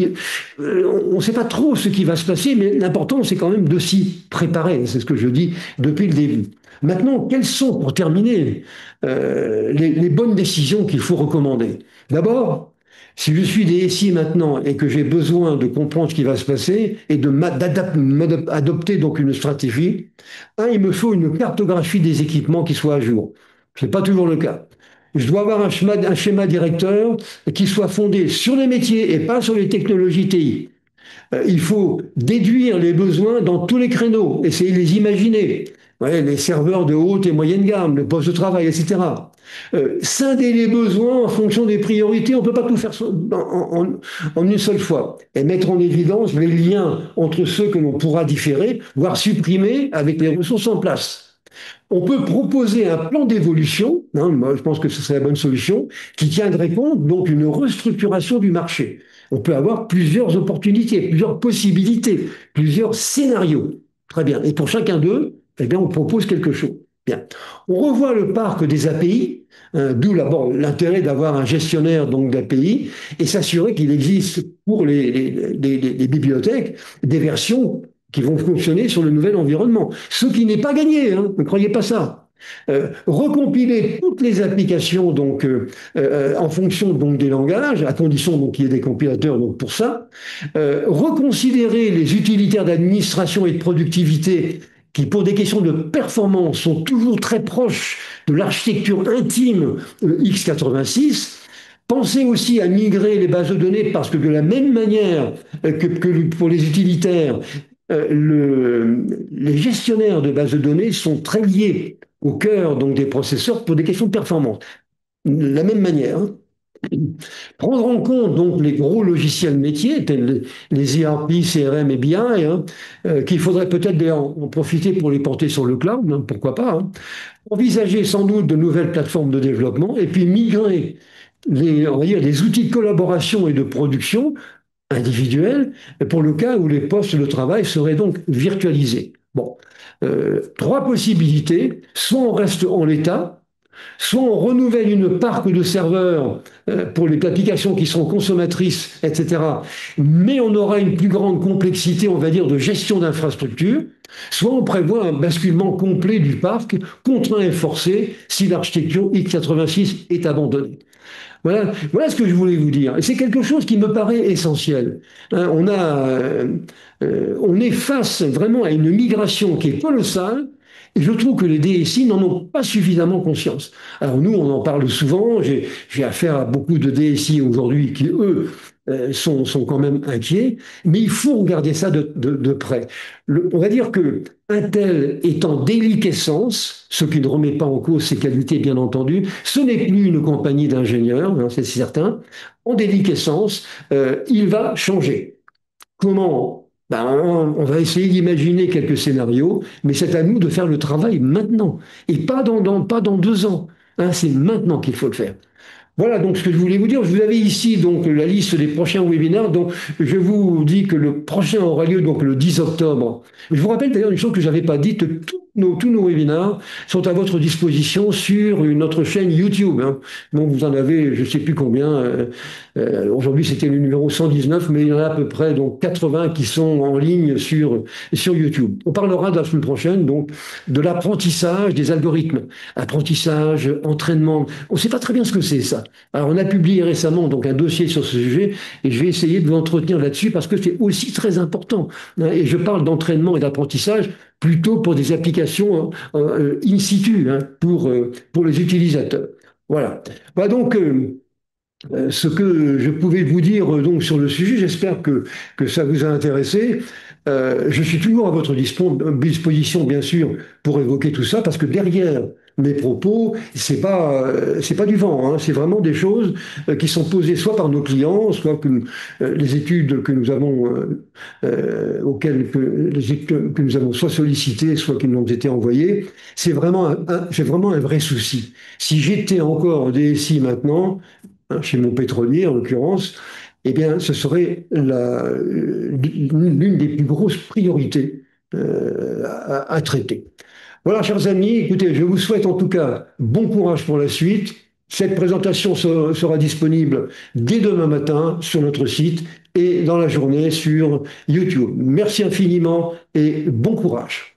on ne sait pas trop ce qui va se passer, mais l'important, c'est quand même de s'y préparer. C'est ce que je dis depuis le début. Maintenant, quelles sont, pour terminer, les bonnes décisions qu'il faut recommander? D'abord, si je suis DSI maintenant et que j'ai besoin de comprendre ce qui va se passer et adopter donc une stratégie, il me faut une cartographie des équipements qui soit à jour. Ce n'est pas toujours le cas. Je dois avoir un schéma directeur qui soit fondé sur les métiers et pas sur les technologies TI. Il faut déduire les besoins dans tous les créneaux, essayer de les imaginer. Ouais, les serveurs de haute et moyenne gamme, le poste de travail, etc. Scinder les besoins en fonction des priorités, on ne peut pas tout faire en une seule fois. Et mettre en évidence les liens entre ceux que l'on pourra différer, voire supprimer avec les ressources en place. On peut proposer un plan d'évolution, hein, moi je pense que ce serait la bonne solution, qui tiendrait compte donc d'une restructuration du marché. On peut avoir plusieurs opportunités, plusieurs possibilités, plusieurs scénarios. Très bien. Et pour chacun d'eux, eh bien, on propose quelque chose. Bien. On revoit le parc des API, d'où l'intérêt d'avoir un gestionnaire d'API et s'assurer qu'il existe pour les bibliothèques des versions qui vont fonctionner sur le nouvel environnement. Ce qui n'est pas gagné, hein, ne croyez pas ça. Recompiler toutes les applications en fonction des langages, à condition qu'il y ait des compilateurs pour ça, reconsidérer les utilitaires d'administration et de productivité qui, pour des questions de performance, sont toujours très proches de l'architecture intime x86. Pensez aussi à migrer les bases de données parce que de la même manière que pour les utilitaires, les gestionnaires de bases de données sont très liés au cœur des processeurs pour des questions de performance. De la même manière, hein. Prendre en compte les gros logiciels métiers, tels les ERP, CRM et BI, hein, qu'il faudrait peut-être en profiter pour les porter sur le cloud, hein, pourquoi pas. Hein. Envisager sans doute de nouvelles plateformes de développement et puis migrer on va dire, les outils de collaboration et de production individuels pour le cas où les postes de travail seraient donc virtualisés. Bon, trois possibilités. Soit on reste en l'état, soit on renouvelle une parc de serveurs pour les applications qui sont consommatrices, etc. Mais on aura une plus grande complexité, on va dire, de gestion d'infrastructures. Soit on prévoit un basculement complet du parc, contraint et forcé, si l'architecture x86 est abandonnée. Voilà ce que je voulais vous dire. C'est quelque chose qui me paraît essentiel. Hein, on est face vraiment à une migration qui est colossale. Et je trouve que les DSI n'en ont pas suffisamment conscience. Alors nous, on en parle souvent. J'ai affaire à beaucoup de DSI aujourd'hui qui, eux, sont quand même inquiets. Mais il faut regarder ça de près. On va dire que un tel est en déliquescence, ce qui ne remet pas en cause ses qualités, bien entendu. Ce n'est plus une compagnie d'ingénieurs, hein, c'est certain. En déliquescence, il va changer. Comment? Ben, on va essayer d'imaginer quelques scénarios, mais c'est à nous de faire le travail maintenant, et pas dans 2 ans. Hein, c'est maintenant qu'il faut le faire. Voilà donc ce que je voulais vous dire. Vous avez ici donc la liste des prochains webinaires. Donc je vous dis que le prochain aura lieu donc le 10 octobre. Je vous rappelle d'ailleurs une chose que je n'avais pas dite, tous nos webinaires sont à votre disposition sur notre chaîne YouTube. Hein. Donc vous en avez, je ne sais plus combien. Aujourd'hui c'était le numéro 119, mais il y en a à peu près donc 80 qui sont en ligne sur YouTube. On parlera de la semaine prochaine donc de l'apprentissage des algorithmes, apprentissage, entraînement. On ne sait pas très bien ce que c'est ça. Alors, on a publié récemment donc un dossier sur ce sujet et je vais essayer de vous entretenir là-dessus parce que c'est aussi très important. Hein, et je parle d'entraînement et d'apprentissage plutôt pour des applications in situ, hein, pour les utilisateurs. Voilà. Voilà donc ce que je pouvais vous dire donc sur le sujet. J'espère que ça vous a intéressé. Je suis toujours à votre disposition, bien sûr, pour évoquer tout ça, parce que derrière mes propos, c'est pas du vent, hein, c'est vraiment des choses qui sont posées soit par nos clients, soit les études que nous avons, les études que nous avons soit sollicitées, soit qui nous ont été envoyées. C'est vraiment un vrai souci. Si j'étais encore DSI maintenant, hein, chez mon pétrolier en l'occurrence, eh bien, ce serait l'une des plus grosses priorités à traiter. Voilà, chers amis, écoutez, je vous souhaite en tout cas bon courage pour la suite. Cette présentation sera disponible dès demain matin sur notre site et dans la journée sur YouTube. Merci infiniment et bon courage.